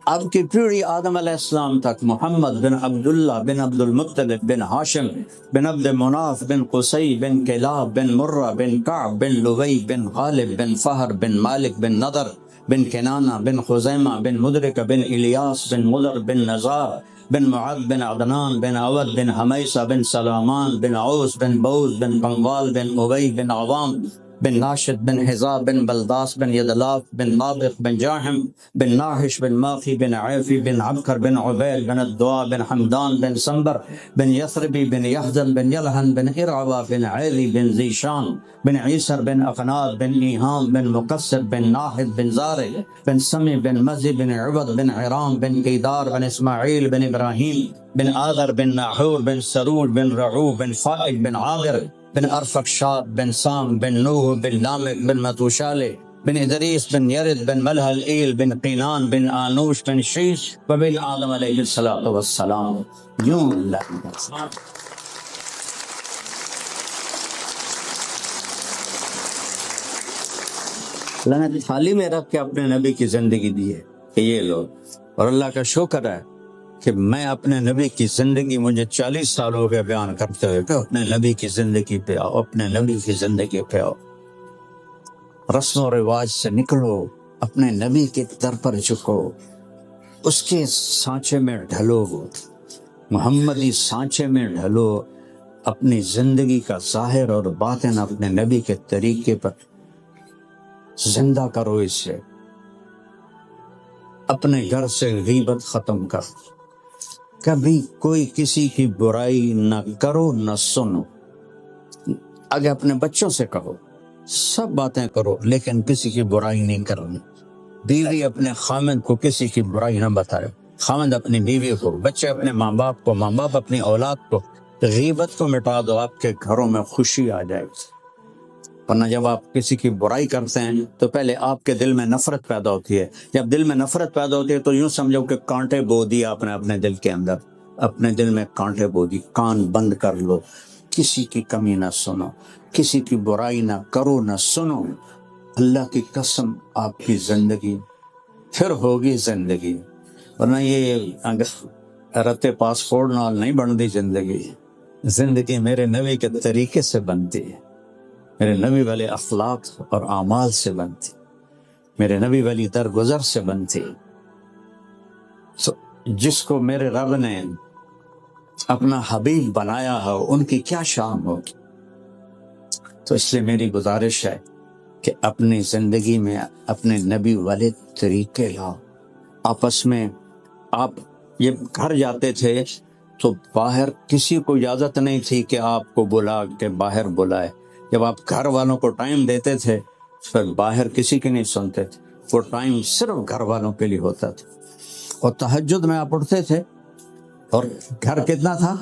آپ کی پیڑھی آدم علیہ السلام تک، محمد بن عبداللہ بن عبد المطلب بن ہاشم بن عبد مناف بن قصی بن کلاب بن مرہ بن کعب بن لوی بن غالب بن فہر بن مالک بن نضر بن کنانہ بن خزیمہ بن مدرک بن الیاس بن مضر بن نزار بن معد بن عدنان بن عود بن حمیسہ بن سلامان بن عوس بن بوز بن قنوال بن ابی بن عوام بن ناشد بن حزاب بن بلداس بن یدلاف بن نابق بن جاحم بن ناحش بن ماخی بن عیفی بن عبکر بن عبید بن الدعاء بن حمدان بن سنبر بن یثربی بن یحزن بن یلحن بن ارعوہ بن عیلی بن ذیشان بن عیسر بن اقناد بن ایہام بن مقصر بن ناحد بن زارع بن سمی بن مزی بن عبد بن عرام بن قیدار بن اسماعیل بن ابراہیم بن آذر بن ناحور بن سرور بن رعو بن فائق بن عامر بن ارفقشاد بن سام بن نوح بن لامک بن متوشالہ بن ادریس بن یرد بن ملحل ایل بن قینان بن آنوش بن شیش وبن آدم علیہ الصلوۃ والسلام. یوں اللہ اللہ نے تھالی میں رکھ کے اپنے نبی کی زندگی دی ہے کہ یہ لو. اور اللہ کا شکر ہے کہ میں اپنے نبی کی زندگی، مجھے 40 سال ہو گئے بیان کرتے ہوئے کہ اپنے نبی کی زندگی پہ آؤ، اپنے نبی کی زندگی پہ آؤ، رسم و رواج سے نکلو، اپنے نبی کے در پر جھکو، اس کے سانچے میں ڈھلو، محمدی سانچے میں ڈھلو، اپنی زندگی کا ظاہر اور باطن اپنے نبی کے طریقے پر زندہ کرو. اسے اپنے گھر سے غیبت ختم کر، کبھی کوئی کسی کی برائی نہ کرو نہ سنو. آگے اپنے بچوں سے کہو، سب باتیں کرو لیکن کسی کی برائی نہیں کرنی. بیوی اپنے خامند کو کسی کی برائی نہ بتائے، خامند اپنی بیوی کو، بچے اپنے ماں باپ کو، ماں باپ اپنی اولاد کو. غیبت کو مٹا دو، آپ کے گھروں میں خوشی آ جائے گی. ورنہ جب آپ کسی کی برائی کرتے ہیں تو پہلے آپ کے دل میں نفرت پیدا ہوتی ہے. جب دل میں نفرت پیدا ہوتی ہے تو یوں سمجھو کہ کانٹے بو دیے آپ نے اپنے دل کے اندر، اپنے دل میں کانٹے بو دی. کان بند کر لو، کسی کی کمی نہ سنو، کسی کی برائی نہ کرو نہ سنو. اللہ کی قسم آپ کی زندگی پھر ہوگی زندگی. ورنہ یہ رتے پاسپورٹ نال نہیں بنتی زندگی. زندگی میرے نبی کے طریقے سے بنتی ہے، میرے نبی والے اخلاق اور اعمال سے بنتی، میرے نبی والی درگزر سے بنتی. جس کو میرے رب نے اپنا حبیب بنایا ہو ان کی کیا شان ہوگی. تو اس لیے میری گزارش ہے کہ اپنی زندگی میں اپنے نبی والے طریقے لاؤ. آپس میں آپ یہ گھر جاتے تھے تو باہر کسی کو اجازت نہیں تھی کہ آپ کو بلا کے باہر بلائے. جب آپ گھر والوں کو ٹائم دیتے تھے پھر باہر کسی کی نہیں سنتے تھے. وہ ٹائم صرف گھر والوں کے لیے ہوتا تھا. اور تہجد میں آپ اٹھتے تھے اور گھر کتنا تھا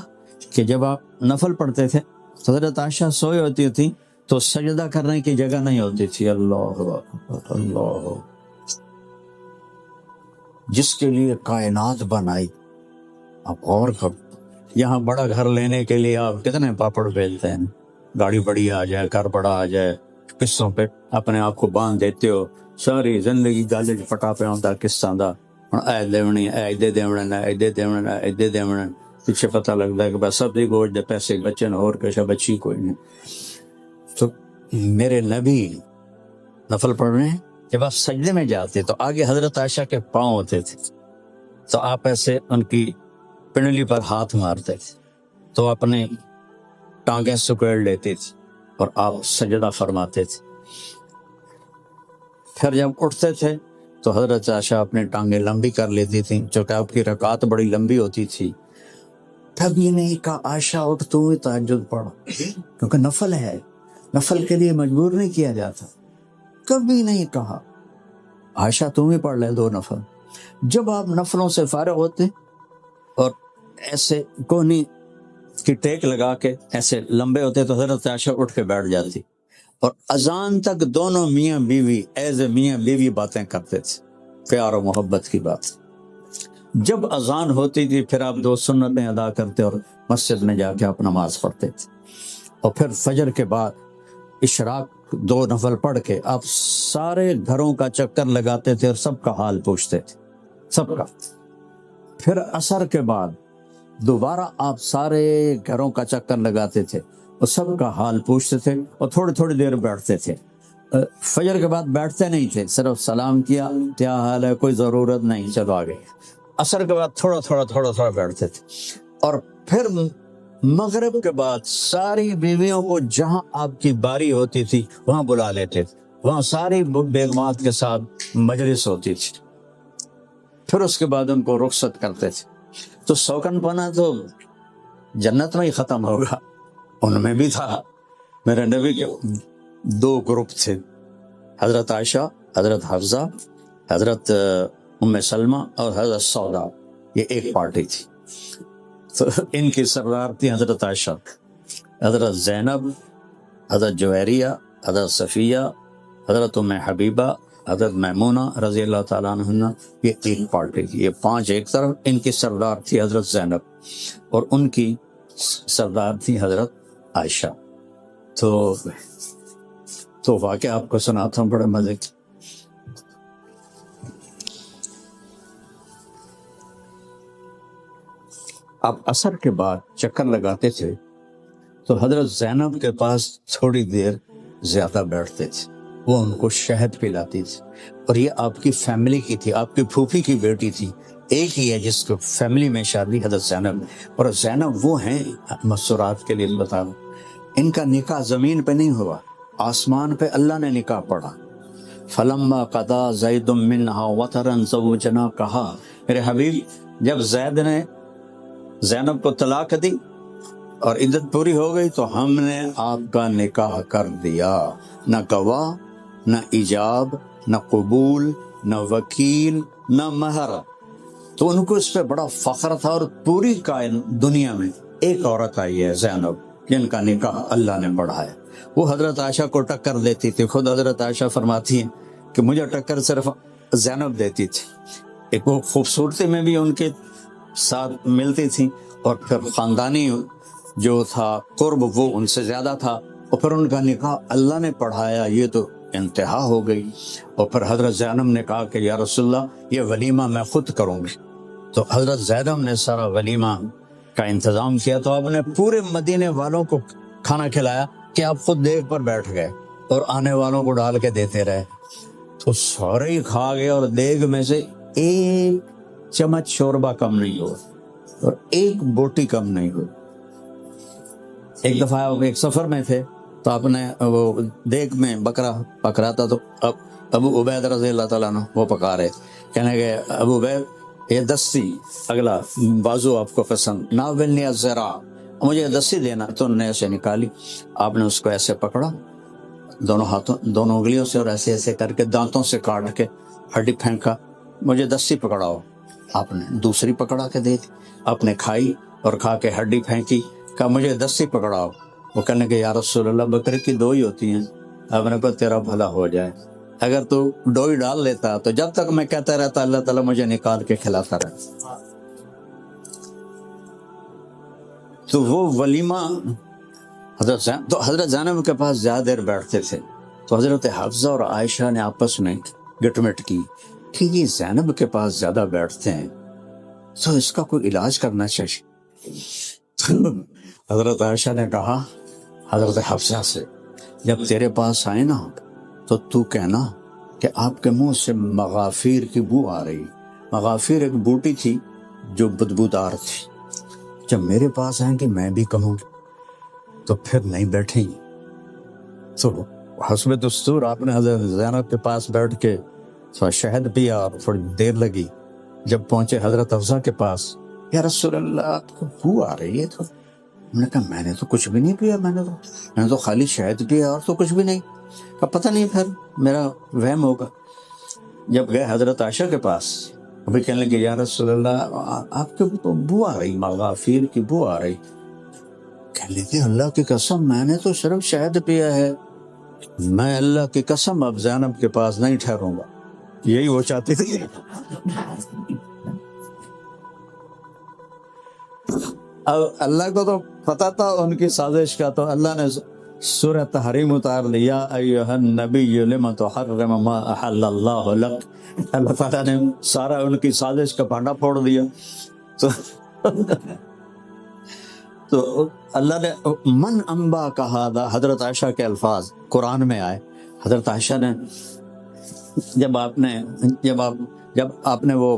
کہ جب آپ نفل پڑھتے تھے حضرت عائشہ سوئی ہوتی تھی تو سجدہ کرنے کی جگہ نہیں ہوتی تھی. اللہ اللہ، جس کے لیے کائنات بنائی. آپ غور کرو، یہاں بڑا گھر لینے کے لیے آپ کتنے پاپڑ بیلتے ہیں، گاڑی بڑی آ جائے، گھر بڑا آ جائے، قصوں پہ اپنے آپ کو باندھ دیتے ہو. ساری زندگی گالے پٹا پہ آتا قصہ دا، اے دیونی اے دے دیون اے دے دیون اے دے دیون. پیچھے پتہ لگتا ہے کہ بس سب دی گوشت دے پیسے بچے اور کچھ بچی کوئی نہیں. تو میرے نبی نفل پڑھ رہے ہیں، جب آپ سجدے میں جاتے تو آگے حضرت عائشہ کے پاؤں ہوتے تھے تو آپ ایسے ان کی پنڈلی پر ہاتھ مارتے تھے تو اپنے ٹانگیں سکیڑ لیتے تھے اور آپ سجدہ فرماتے تھے. پھر جب اٹھتے تھے تو حضرت عائشہ اپنی ٹانگیں لمبی کر لیتی تھیں چونکہ آپ کی رکعت بڑی لمبی ہوتی تھی. کبھی نہیں کہا عائشہ اٹھ تو بھی تہجد پڑھ، کیونکہ نفل ہے، نفل کے لیے مجبور نہیں کیا جاتا. کبھی نہیں کہا. عائشہ تم ہی پڑھ لے 2 نفل. جب آپ نفلوں سے فارغ ہوتے اور ایسے کونی کی ٹیک لگا کے ایسے لمبے ہوتے تو حضرت عائشہ اٹھ کے بیٹھ جاتی اور اذان تک دونوں میاں بیوی ایز اے میاں بیوی باتیں کرتے تھے، پیار و محبت کی بات. جب اذان ہوتی تھی پھر آپ 2 سنتیں ادا کرتے اور مسجد میں جا کے آپ نماز پڑھتے تھے، اور پھر فجر کے بعد اشراق 2 نفل پڑھ کے آپ سارے گھروں کا چکر لگاتے تھے اور سب کا حال پوچھتے تھے، سب کا. پھر عصر کے بعد دوبارہ آپ سارے گھروں کا چکر لگاتے تھے اور سب کا حال پوچھتے تھے اور تھوڑی تھوڑی دیر بیٹھتے تھے. فجر کے بعد بیٹھتے نہیں تھے، صرف سلام کیا، کیا حال ہے، کوئی ضرورت نہیں، چلو آگے. عصر کے بعد تھوڑا تھوڑا بیٹھتے تھے، اور پھر مغرب کے بعد ساری بیویوں کو جہاں آپ کی باری ہوتی تھی وہاں بلا لیتے تھے، وہاں ساری بیگمات کے ساتھ مجلس ہوتی تھی. پھر اس کے بعد ان کو رخصت کرتے تھے. تو سوکن پنا تو جنت میں ہی ختم ہوگا، ان میں بھی تھا. میرے نبی کے 2 گروپ تھے، حضرت عائشہ، حضرت حفصہ، حضرت ام سلمہ اور حضرت سودا، یہ ایک پارٹی تھی. تو ان کی سردار تھی حضرت عائشہ، حضرت زینب، حضرت جویریہ، حضرت صفیہ، حضرت ام حبیبہ، حضرت میمونہ رضی اللہ تعالیٰ عنہ. یہ ایک پارٹی تھی، یہ 5 ایک طرف. ان کی سردار تھی حضرت زینب اور ان کی سردار تھی حضرت عائشہ. تو واقعہ آپ کو سناتا ہوں، بڑے مزے کی. آپ عصر کے بعد چکر لگاتے تھے تو حضرت زینب کے پاس تھوڑی دیر زیادہ بیٹھتے تھے، وہ ان کو شہد پلاتی تھی. اور یہ آپ کی فیملی کی تھی، آپ کی پھوپھی کی بیٹی تھی، ایک ہی ہے جس کو فیملی میں شادی حضرت زینب. اور زینب وہ ہیں، مسورات کے لیے بتا دوں، ان کا نکاح زمین پہ نہیں ہوا، آسمان پہ اللہ نے نکاح پڑھا. فلما قضا زید منہا وطرا زوجنا، کہا میرے حبیب جب زید نے زینب کو طلاق دی اور عدت پوری ہو گئی تو ہم نے آپ کا نکاح کر دیا. نہ گواہ، نہ ایجاب، نہ قبول، نہ وکیل، نہ مہر. تو ان کو اس پہ بڑا فخر تھا. اور پوری دنیا میں ایک عورت آئی ہے زینب جن کا نکاح اللہ نے پڑھا ہے. وہ حضرت عائشہ کو ٹکر دیتی تھی. خود حضرت عائشہ فرماتی ہیں کہ مجھے ٹکر صرف زینب دیتی تھی. ایک وہ خوبصورتی میں بھی ان کے ساتھ ملتی تھی، اور پھر خاندانی جو تھا قرب وہ ان سے زیادہ تھا. اور پھر ان کا نکاح اللہ نے پڑھایا، یہ تو انتہا ہو گئی. اور پھر حضرت زینب نے کہا کہ یا رسول اللہ یہ ولیمہ میں خود کروں گی. تو حضرت زینب نے سارا ولیمہ کا انتظام کیا. تو آپ نے پورے مدینے والوں کو کھانا کھلایا کہ آپ خود دیگ پر بیٹھ گئے اور آنے والوں کو ڈال کے دیتے رہے. تو سارے ہی کھا گئے اور دیگ میں سے 1 چمچ شوربہ کم نہیں ہوا اور 1 بوٹی کم نہیں ہوئی. ایک دفعہ ایک سفر میں تھے تو آپ نے وہ دیگ میں بکرا پکڑا تھا. تو ابو عبید رضی اللہ تعالیٰ عنہ وہ پکا رہے، کہنے کہ ابو عبید یہ دستی اگلا بازو آپ کو پسند، ناولنی الذرا، مجھے دستی دینا. تو انہوں نے ایسے نکالی، آپ نے اس کو ایسے پکڑا دونوں ہاتھوں، دونوں انگلیوں سے، اور ایسے ایسے کر کے دانتوں سے کاٹ کے ہڈی پھینکا. مجھے دستی پکڑاؤ. آپ نے دوسری پکڑا کے دے دی. آپ نے کھائی اور کھا کے ہڈی پھینکی، کہا مجھے دستی پکڑاؤ. وہ کہنے کہ یا رسول اللہ بکرے کی 2 ہی ہوتی ہیں. آپ نے کہا تیرا بھلا ہو جائے، اگر تو 2 ہی ڈال لیتا تو جب تک میں کہتا رہتا اللہ تعالیٰ مجھے نکال کے کھلاتا رہتا. تو وہ ولیمہ حضرت زینب کے پاس زیادہ دیر بیٹھتے تھے. تو حضرت حفصہ اور عائشہ نے آپس میں گٹمٹ کی کہ یہ زینب کے پاس زیادہ بیٹھتے ہیں تو اس کا کوئی علاج کرنا چاہیے. حضرت عائشہ نے کہا حضرت حفصہ سے جب تیرے پاس آئے نا تو کہنا کہ آپ کے منہ سے مغافیر کی بو آ رہی. مغافیر ایک بوٹی تھی جو بدبودار تھی. جب میرے پاس آئیں گے میں بھی کہوں تو پھر نہیں بیٹھیں گی. تو حسب دستور آپ نے حضرت زینب کے پاس بیٹھ کے تھوڑا شہد پیا اور تھوڑی دیر لگی. جب پہنچے حضرت حفصہ کے پاس، یا رسول اللہ آپ کو بو آ رہی ہے. تو ہم نے کہا میں نے تو کچھ بھی نہیں پیا، میں نے تو خالی شہد پیا اور تو کچھ بھی نہیں. کہا پتہ نہیں پھر میرا وہم ہوگا. جب گئے حضرت عائشہ کے پاس، ابھی کہنے لگے یا رسول اللہ آپ کے تو بو آ رہی، مغافیر کی بو آ رہی. کہنے لگے اللہ کی قسم میں نے تو صرف شہد پیا ہے، میں اللہ کی قسم اب زینب کے پاس نہیں ٹھہروں گا. یہی وہ چاہتی تھی. اب اللہ کو تو پتا تھا ان کی سازش کا، تو اللہ نے سورہ تحریم اتار لیا، ایھا النبی لم تحرم ما احل اللہ لک. اللہ تعالیٰ نے سارا ان کی سازش کا پانڈا پھوڑ دیا. تو اللہ نے من انبا کہا تھا، حضرت عائشہ کے الفاظ قرآن میں آئے. حضرت عائشہ نے جب آپ نے وہ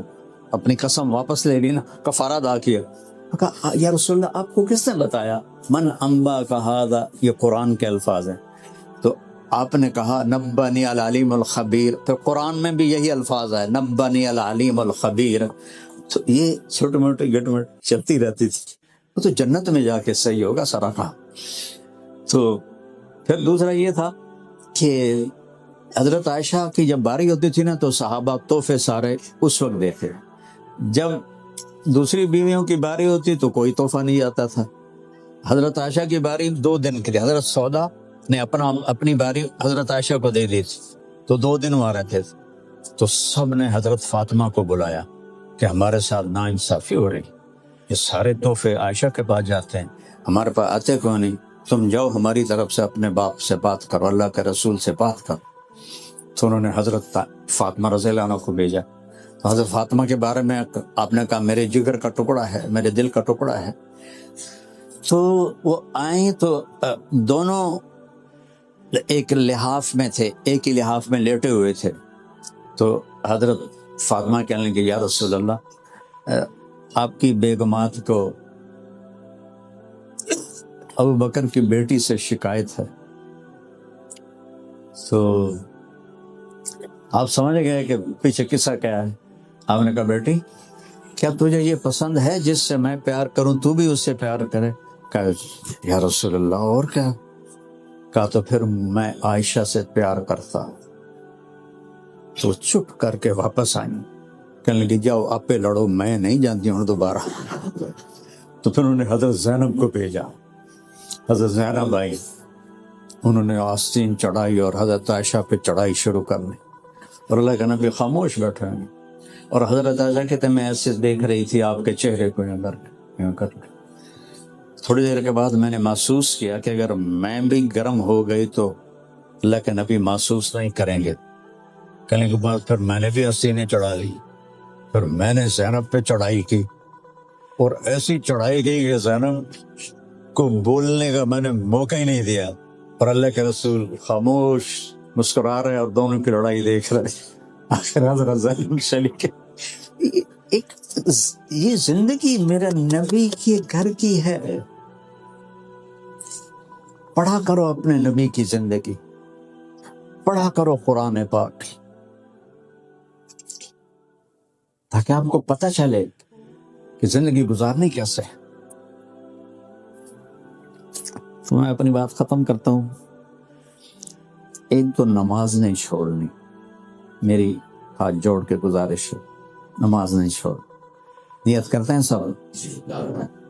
اپنی قسم واپس لے لی نا، کفارہ ادا کیا، کہا یا رسول اللہ آپ کو کس نے بتایا؟ من انبا کہا تھا، یہ قرآن کے الفاظ ہیں. تو آپ نے کہا نبانی العلیم الخبیر، پھر قرآن میں بھی یہی الفاظ ہے نبانی العلیم الخبیر. تو یہ چھوٹی موٹی گٹ مٹ چلتی رہتی تھی. وہ تو جنت میں جا کے صحیح ہوگا سارا کام. تو پھر دوسرا یہ تھا کہ حضرت عائشہ کی جب باری ہوتی تھی نا تو صحابہ تحفے سارے اس وقت دیتے. جب دوسری بیویوں کی باری ہوتی تو کوئی تحفہ نہیں آتا تھا. حضرت عائشہ کی باری 2 دن کے لیے، حضرت سودا نے اپنی باری حضرت عائشہ کو دے دی تھی تو 2 دن وہاں رہتے تھے. تو سب نے حضرت فاطمہ کو بلایا کہ ہمارے ساتھ ناانصافی ہو رہی، یہ سارے تحفے عائشہ کے پاس جاتے ہیں، ہمارے پاس آتے کیوں نہیں؟ تم جاؤ ہماری طرف سے اپنے باپ سے بات کرو، اللہ کے رسول سے بات کرو. تو انہوں نے حضرت فاطمہ رضی اللہ عنہ کو بھیجا. تو حضرت فاطمہ کے بارے میں آپ نے کہا میرے جگر کا ٹکڑا ہے، میرے دل کا ٹکڑا ہے. تو وہ آئیں تو دونوں ایک لحاف میں تھے، ایک ہی لحاف میں لیٹے ہوئے تھے. تو حضرت فاطمہ کہنے لگے یا رسول اللہ آپ کی بیگمات کو ابو بکر کی بیٹی سے شکایت ہے. تو آپ سمجھ گئے کہ پیچھے قصہ کیا ہے. آپ نے کہا بیٹی کیا تجھے یہ پسند ہے جس سے میں پیار کروں تو بھی اس سے پیار کرے؟ کہا یا رسول اللہ اور کیا؟ کہا تو پھر میں عائشہ سے پیار کرتا. تو چپ کر کے واپس آئیں، کہنے لگی جاؤ آپ پہ لڑو، میں نہیں جانتی ہوں دوبارہ. تو پھر انہوں نے حضرت زینب کو بھیجا. حضرت زینب آئی، انہوں نے آستین چڑھائی اور حضرت عائشہ پہ چڑھائی شروع کر دی. اور اللہ کا نبی خاموش بیٹھے ہیں. اور حضرت عائشہ کہتے میں ایسے دیکھ رہی تھی آپ کے چہرے کو یوں کر کے. تھوڑی دیر کے بعد میں نے محسوس کیا کہ اگر میں بھی گرم ہو گئی تو اللہ کے نبی محسوس نہیں کریں گے. کہنے کے بعد پھر میں نے بھی آستینیں چڑھا لی، پھر میں نے زینب پہ چڑھائی کی، اور ایسی چڑھائی کی کہ زینب کو بولنے کا میں نے موقع ہی نہیں دیا. اور اللہ کے رسول خاموش مسکرا رہے اور دونوں کی لڑائی دیکھ رہے. آخر حضرت زینب چلی گئی. یہ زندگی میرے نبی کے گھر کی ہے. پڑھا کرو اپنے نبی کی زندگی، پڑھا کرو قرآن پاک، تاکہ آپ کو پتہ چلے کہ زندگی گزارنی کیسے ہے. تو میں اپنی بات ختم کرتا ہوں. ایک تو نماز نہیں چھوڑنی، میری ہاتھ جوڑ کے گزارش ہے، نماز نہیں چھوڑ. نیت کرتے ہیں سب،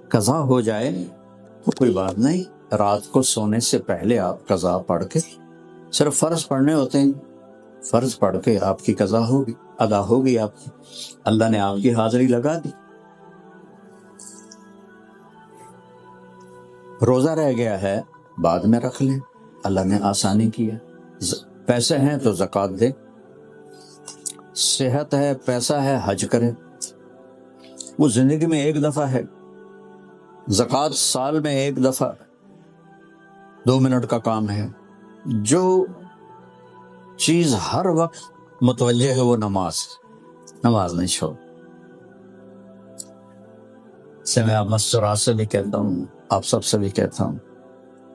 قضا ہو جائے تو کوئی بات نہیں، رات کو سونے سے پہلے آپ قضا پڑھ کے، صرف فرض پڑھنے ہوتے ہیں، فرض پڑھ کے آپ کی قضا ہوگی، ادا ہوگی آپ کی. اللہ نے آپ کی حاضری لگا دی. روزہ رہ گیا ہے بعد میں رکھ لیں، اللہ نے آسانی کی ہے. پیسے ہیں تو زکوٰۃ دیں، صحت ہے، پیسہ ہے، حج کریں. وہ زندگی میں ایک دفعہ ہے، زکوٰۃ سال میں ایک دفعہ، 2 منٹ کا کام ہے. جو چیز ہر وقت متوجہ ہے وہ نماز نہیں چھوڑ. سے میں آپ مستورات سے بھی کہتا ہوں، آپ سب سے بھی کہتا ہوں،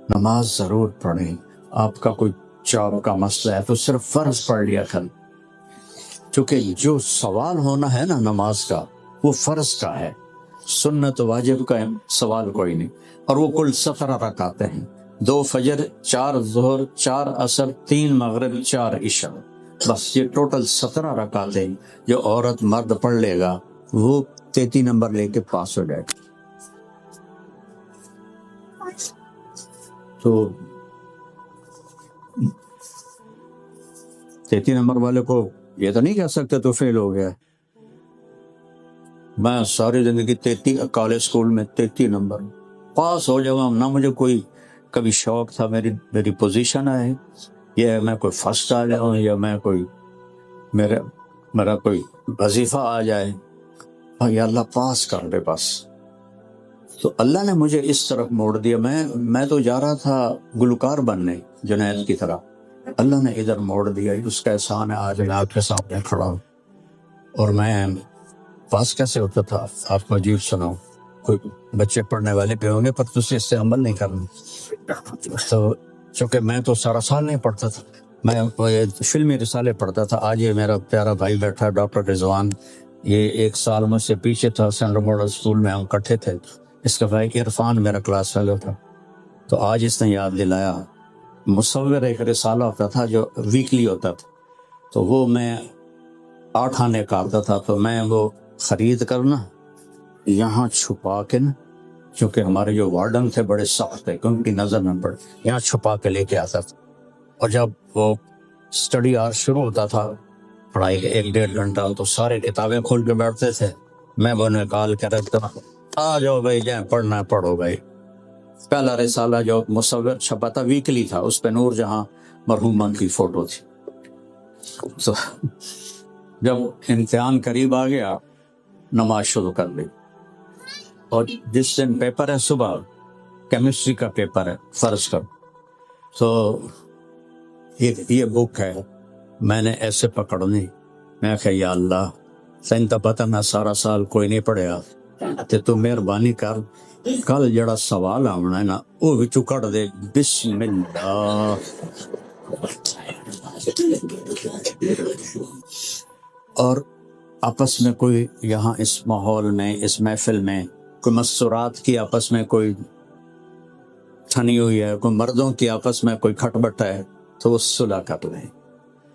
نماز ضرور پڑھیں. آپ کا کوئی جاب کا مسئلہ ہے تو صرف فرض پڑھ لیا کر، چونکہ جو سوال ہونا ہے نا نماز کا وہ فرض کا ہے، سنت واجب کا سوال کوئی نہیں. اور وہ کل 17 رکعتیں ہیں، 2 فجر، 4 ظہر، 4 عصر، 3 مغرب، 4 عشاء. بس یہ ٹوٹل 17 رکعتیں جو عورت مرد پڑھ لے گا وہ 33 نمبر لے کے پاس ہو جائے گا. تو 33 نمبر والے کو یہ تو نہیں کہہ سکتے تو فیل ہو گیا. میں ساری زندگی 33 کالج اسکول میں 33 نمبر پاس ہو جاؤں نہ مجھے کوئی کبھی شوق تھا میری پوزیشن ہے یا میں کوئی فرسٹ آ جاؤں یا میں کوئی میرا کوئی وظیفہ آ جائے. یا اللہ پاس کر دے بس. تو اللہ نے مجھے اس طرف موڑ دیا. میں تو جا رہا تھا گلوکار بننے جنید کی طرح. اللہ نے ادھر موڑ دیا. اس کا احسان ہے آج میں آپ کے سامنے کھڑا ہوں. اور میں پاس کیسے ہوتا تھا آپ کو عجیب سناؤں. کوئی بچے پڑھنے والے پہ ہوں گے پر تجھے اس سے عمل نہیں کرنا. تو چونکہ میں تو سارا سال نہیں پڑھتا تھا, میں فلمی رسالے پڑھتا تھا. آج یہ میرا پیارا بھائی بیٹھا ڈاکٹر رضوان, یہ 1 سال مجھ سے پیچھے تھا. سینٹرل ماڈل اسکول میں ہم اکٹھے تھے. اس کا بھائی عرفان میرا کلاس فیلو تھا. تو آج اس نے یاد دلایا. مصور ایک رسالہ ہوتا تھا جو ویکلی ہوتا تھا, تو وہ میں 8 آنے کا آتا تھا. تو میں وہ خرید کرنا یہاں چھپا کے نا, کیونکہ ہمارے جو وارڈن تھے بڑے سخت تھے, ان کی نظر نہ پڑے, یہاں چھپا کے لے کے آتا تھا. اور جب وہ اسٹڈی آور شروع ہوتا تھا پڑھائی کے 1-1.5 گھنٹہ, تو سارے کتابیں کھول کے بیٹھتے تھے. میں وہ نکال کے رکھتا, آ جاؤ بھائی جائیں پڑھنا ہے پڑھو بھائی. پہلا رسالہ جو مصور چھپا تھا ویکلی تھا, اس پہ نور جہاں مرحومہ کی فوٹو تھی. تو جب امتحان قریب آ گیا نماز شروع کر لی. اور جس دن پیپر ہے صبح کیمسٹری کا پیپر ہے فرض کر, تو یہ بک ہے میں نے ایسے پکڑنی. میں کہ یا اللہ سائن تو پتہ میں سارا سال کوئی نہیں پڑھیا تے تو مہربانی کر کل جڑا سوال آنا ہے نا وہ وچوں کٹ دے. بسم اللہ. اور آپس میں کوئی یہاں اس ماحول میں اس محفل میں کوئی مستورات کی آپس میں کوئی ٹھنی ہوئی ہے, کوئی مردوں کی آپس میں کوئی کھٹ بٹ ہے, تو وہ صلح کر لیں,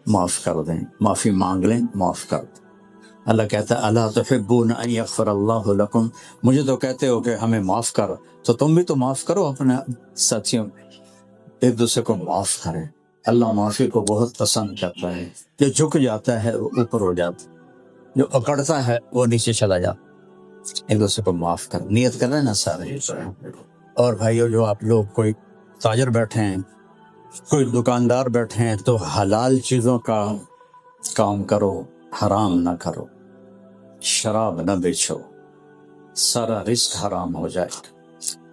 معاف کر دیں, معافی مانگ لیں, معاف کر دیں. اللہ کہتا ہے الا تحبون ان یغفر اللہ لکم, مجھے تو کہتے ہو کہ ہمیں معاف کر, تو تم بھی تو معاف کرو اپنے ساتھیوں, ایک دوسرے کو معاف کریں. اللہ معافی کو بہت پسند کرتا ہے. جو جھک جاتا ہے وہ اوپر ہو جاتا, جو اکڑتا ہے وہ نیچے چلا جاتا. ایک دوسرے کو معاف کر, نیت کر رہے ہیں نا سارے. اور بھائیو جو آپ لوگ کوئی تاجر بیٹھے ہیں, کوئی دکاندار بیٹھے ہیں, تو حلال چیزوں کا کام کرو, حرام نہ کرو. شراب نہ بیچو, سارا رزق حرام ہو جائے گا.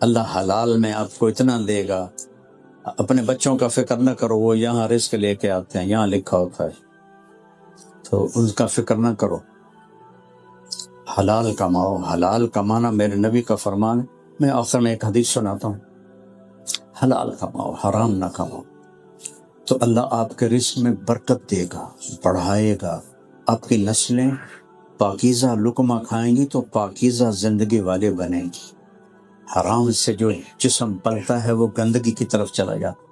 اللہ حلال میں آپ کو اتنا دے گا. اپنے بچوں کا فکر نہ کرو, وہ یہاں رزق لے کے آتے ہیں, یہاں لکھا ہوتا ہے, تو ان کا فکر نہ کرو. حلال کماؤ. حلال کمانا میرے نبی کا فرمان ہے. میں آخر میں ایک حدیث سناتا ہوں, حلال کماؤ, حرام نہ کماؤ, تو اللہ آپ کے رزق میں برکت دے گا, بڑھائے گا. آپ کی نسلیں پاکیزہ لقمہ کھائیں گی تو پاکیزہ زندگی والے بنیں گی. حرام سے جو جسم پلتا ہے وہ گندگی کی طرف چلا جاتا.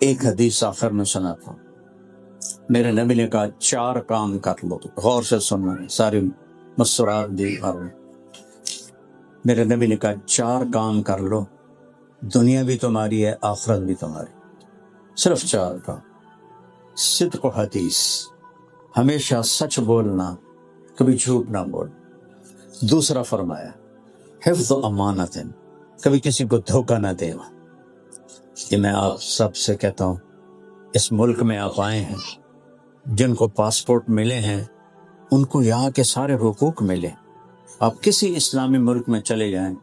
ایک حدیث آخر میں سناتا ہوں. میرے نبی نے کہا 4 کام کر لو. غور سے سننا, ساری مسرات دی. میرے نبی نے کہا 4 کام کر لو, دنیا بھی تمہاری ہے آخرت بھی تمہاری. صرف 4 کام. صدق و حدیث, ہمیشہ سچ بولنا, کبھی جھوٹ نہ بول. دوسرا فرمایا حفظ و امانت, کبھی کسی کو دھوکہ نہ دینا. یہ میں آپ سب سے کہتا ہوں, اس ملک میں آپ آئے ہیں, جن کو پاسپورٹ ملے ہیں ان کو یہاں کے سارے حقوق ملے. آپ کسی اسلامی ملک میں چلے جائیں,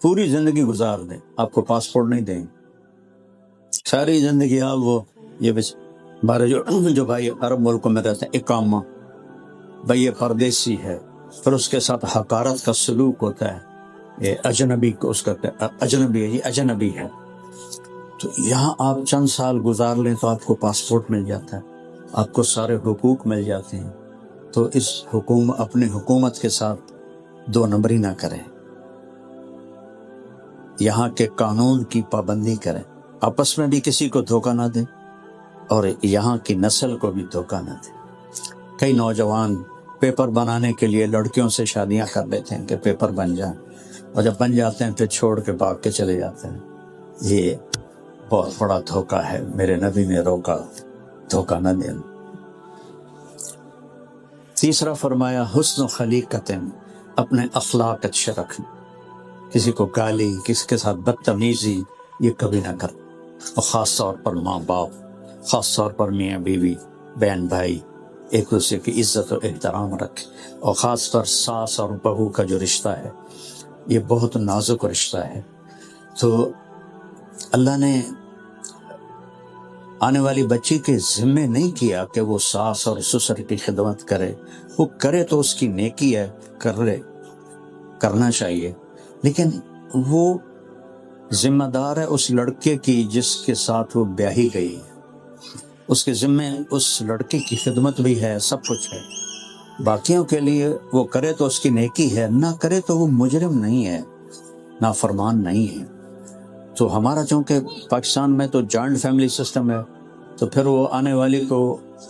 پوری زندگی گزار دیں, آپ کو پاسپورٹ نہیں دیں. ساری زندگی آپ وہ یہ ہمارے جو بھائی عرب ملکوں میں رہتے ہیں, اقامہ, بھائی یہ پردیسی ہے, پھر اس کے ساتھ حقارت کا سلوک ہوتا ہے. یہ اجنبی کو اس کہتے ہیں, اجنبی ہے, یہ اجنبی ہے. تو یہاں آپ چند سال گزار لیں تو آپ کو پاسپورٹ مل جاتا ہے, آپ کو سارے حقوق مل جاتے ہیں. تو اس اپنی حکومت کے ساتھ 2 نمبری نہ کریں, یہاں کے قانون کی پابندی کریں, آپس میں بھی کسی کو دھوکہ نہ دیں. اور یہاں کی نسل کو بھی دھوکہ نہ دیں۔ کئی نوجوان پیپر بنانے کے لیے لڑکیوں سے شادیاں کر لیتے ہیں کہ پیپر بن جائیں، اور جب بن جاتے ہیں پھر چھوڑ کے بھاگ کے چلے جاتے ہیں۔ یہ بہت بڑا دھوکہ ہے، میرے نبی نے روکا، دھوکہ نہ دینا۔ تیسرا فرمایا حسن خلیقت، اپنے اخلاق اچھے رکھنا، کسی کو گالی، کسی کے ساتھ بدتمیزی یہ کبھی نہ کر، اور خاص طور پر ماں باپ، خاص طور پر میاں بیوی، بہن بھائی، ایک دوسرے کی عزت و احترام رکھے، اور خاص طور ساس اور بہو کا جو رشتہ ہے یہ بہت نازک رشتہ ہے۔ تو اللہ نے آنے والی بچی کے ذمے نہیں کیا کہ وہ ساس اور سسر کی خدمت کرے، وہ کرے تو اس کی نیکی ہے، کرنا چاہیے، لیکن وہ ذمہ دار ہے اس لڑکے کی جس کے ساتھ وہ بیاہی گئی ہے، اس کے ذمے اس لڑکے کی خدمت بھی ہے، سب کچھ ہے۔ باقیوں کے لیے وہ کرے تو اس کی نیکی ہے، نہ کرے تو وہ مجرم نہیں ہے، نافرمان نہیں ہے۔ تو ہمارا چونکہ پاکستان میں تو جوائنٹ فیملی سسٹم ہے، تو پھر وہ آنے والی کو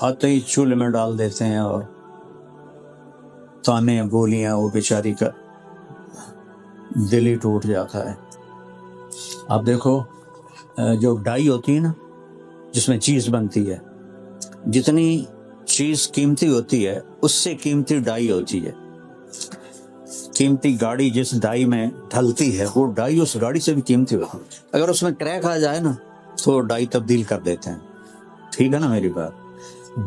آتے ہی چولہے میں ڈال دیتے ہیں، اور تانے بولیاں، وہ بیچاری کا دل ہی ٹوٹ جاتا ہے۔ آپ دیکھو جو ڈائی ہوتی ہے نا، جس میں چیز بنتی ہے، جتنی چیز قیمتی ہوتی ہے اس سے قیمتی ڈائی ہوتی ہے۔ قیمتی گاڑی جس ڈائی میں ڈھلتی ہے وہ ڈائی اس گاڑی سے بھی قیمتی ہوتی ہے، اگر اس میں کریک آ جائے نا تو ڈائی تبدیل کر دیتے ہیں۔ ٹھیک ہے نا میری بات؟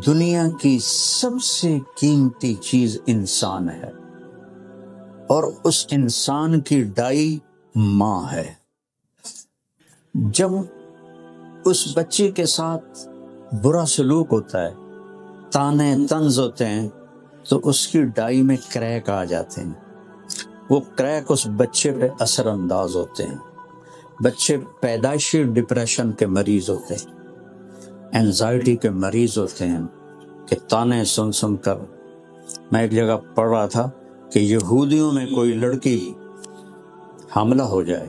دنیا کی سب سے قیمتی چیز انسان ہے، اور اس انسان کی ڈائی ماں ہے۔ جب اس بچے کے ساتھ برا سلوک ہوتا ہے، تانے طنز ہوتے ہیں، تو اس کی ڈائی میں کریک آ جاتے ہیں، وہ کریک اس بچے پہ اثر انداز ہوتے ہیں۔ بچے پیدائشی ڈپریشن کے مریض ہوتے ہیں، اینزائٹی کے مریض ہوتے ہیں، کہ تانے سن سن کر۔ میں ایک جگہ پڑھ رہا تھا کہ یہودیوں میں کوئی لڑکی حاملہ ہو جائے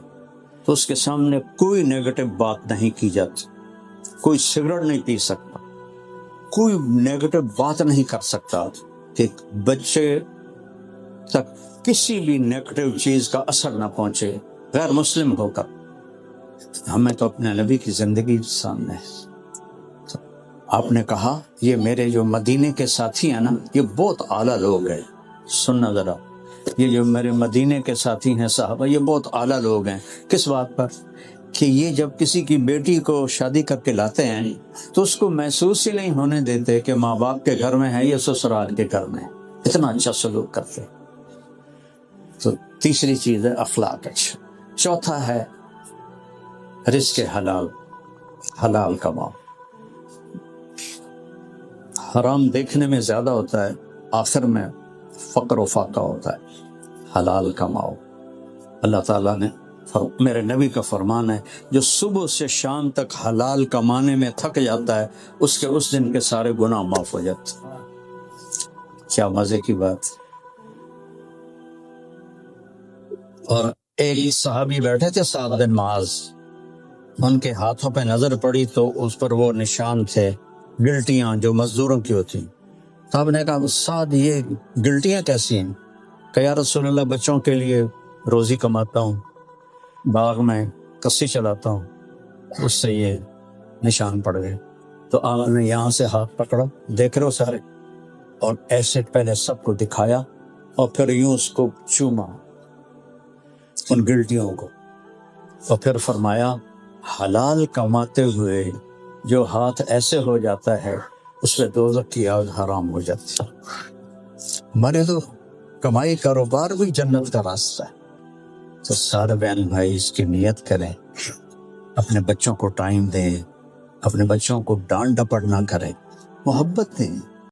تو اس کے سامنے کوئی نیگیٹو بات نہیں کی جاتی، کوئی سگریٹ نہیں پی سکتا، کوئی نیگیٹو بات نہیں کر سکتا، کہ بچے تک کسی بھی نیگیٹو چیز کا اثر نہ پہنچے، غیر مسلم ہو کر۔ ہمیں تو اپنے نبی کی زندگی سامنے ہے۔ آپ نے کہا یہ میرے جو مدینے کے ساتھی ہیں نا، یہ بہت اعلیٰ لوگ ہیں۔ سننا ذرا، یہ جو میرے مدینے کے ساتھی ہیں صحابہ، یہ بہت اعلیٰ لوگ ہیں۔ کس بات پر؟ کہ یہ جب کسی کی بیٹی کو شادی کر کے لاتے ہیں تو اس کو محسوس ہی نہیں ہونے دیتے کہ ماں باپ کے گھر میں ہے یا سسرال کے گھر میں، اتنا اچھا سلوک کرتے۔ تو تیسری چیز ہے اخلاق اچھا۔ چوتھا ہے رزق حلال، حلال کماؤ۔ حرام دیکھنے میں زیادہ ہوتا ہے، آخر میں فقر و فاقہ ہوتا ہے۔ حلال کماؤ۔ اللہ تعالیٰ نے، میرے نبی کا فرمان ہے، جو صبح سے شام تک حلال کمانے میں تھک جاتا ہے اس کے اس دن کے سارے گناہ معاف ہو جاتے ہیں۔ کیا مزے کی بات۔ اور ایک صحابی بیٹھے تھے سعد بن معاذ، ان کے ہاتھوں پہ نظر پڑی تو اس پر وہ نشان تھے، گلٹیاں جو مزدوروں کی ہوتی۔ صاحب نے کہا سعد یہ گلٹیاں کیسی ہیں؟ کہ یا رسول اللہ بچوں کے لیے روزی کماتا ہوں، باغ میں کسی چلاتا ہوں، اس سے یہ نشان پڑ گئے۔ تو آپ نے یہاں سے ہاتھ پکڑا، دیکھ رہے ہو سارے، اور ایسے پہلے سب کو دکھایا اور پھر یوں اس کو چوما، ان گلٹیوں کو، اور پھر فرمایا حلال کماتے ہوئے جو ہاتھ ایسے ہو جاتا ہے اس پہ دوزخ کی آگ حرام ہو جاتی ہے۔ ہمارے تو کمائی کاروبار بھی جنت کا راستہ ہے۔ تو سارے بہن بھائی اس کی نیت کریں، اپنے بچوں کو ٹائم دیں، اپنے بچوں کو ڈانٹ ڈپٹ نہ کریں، محبت دیں۔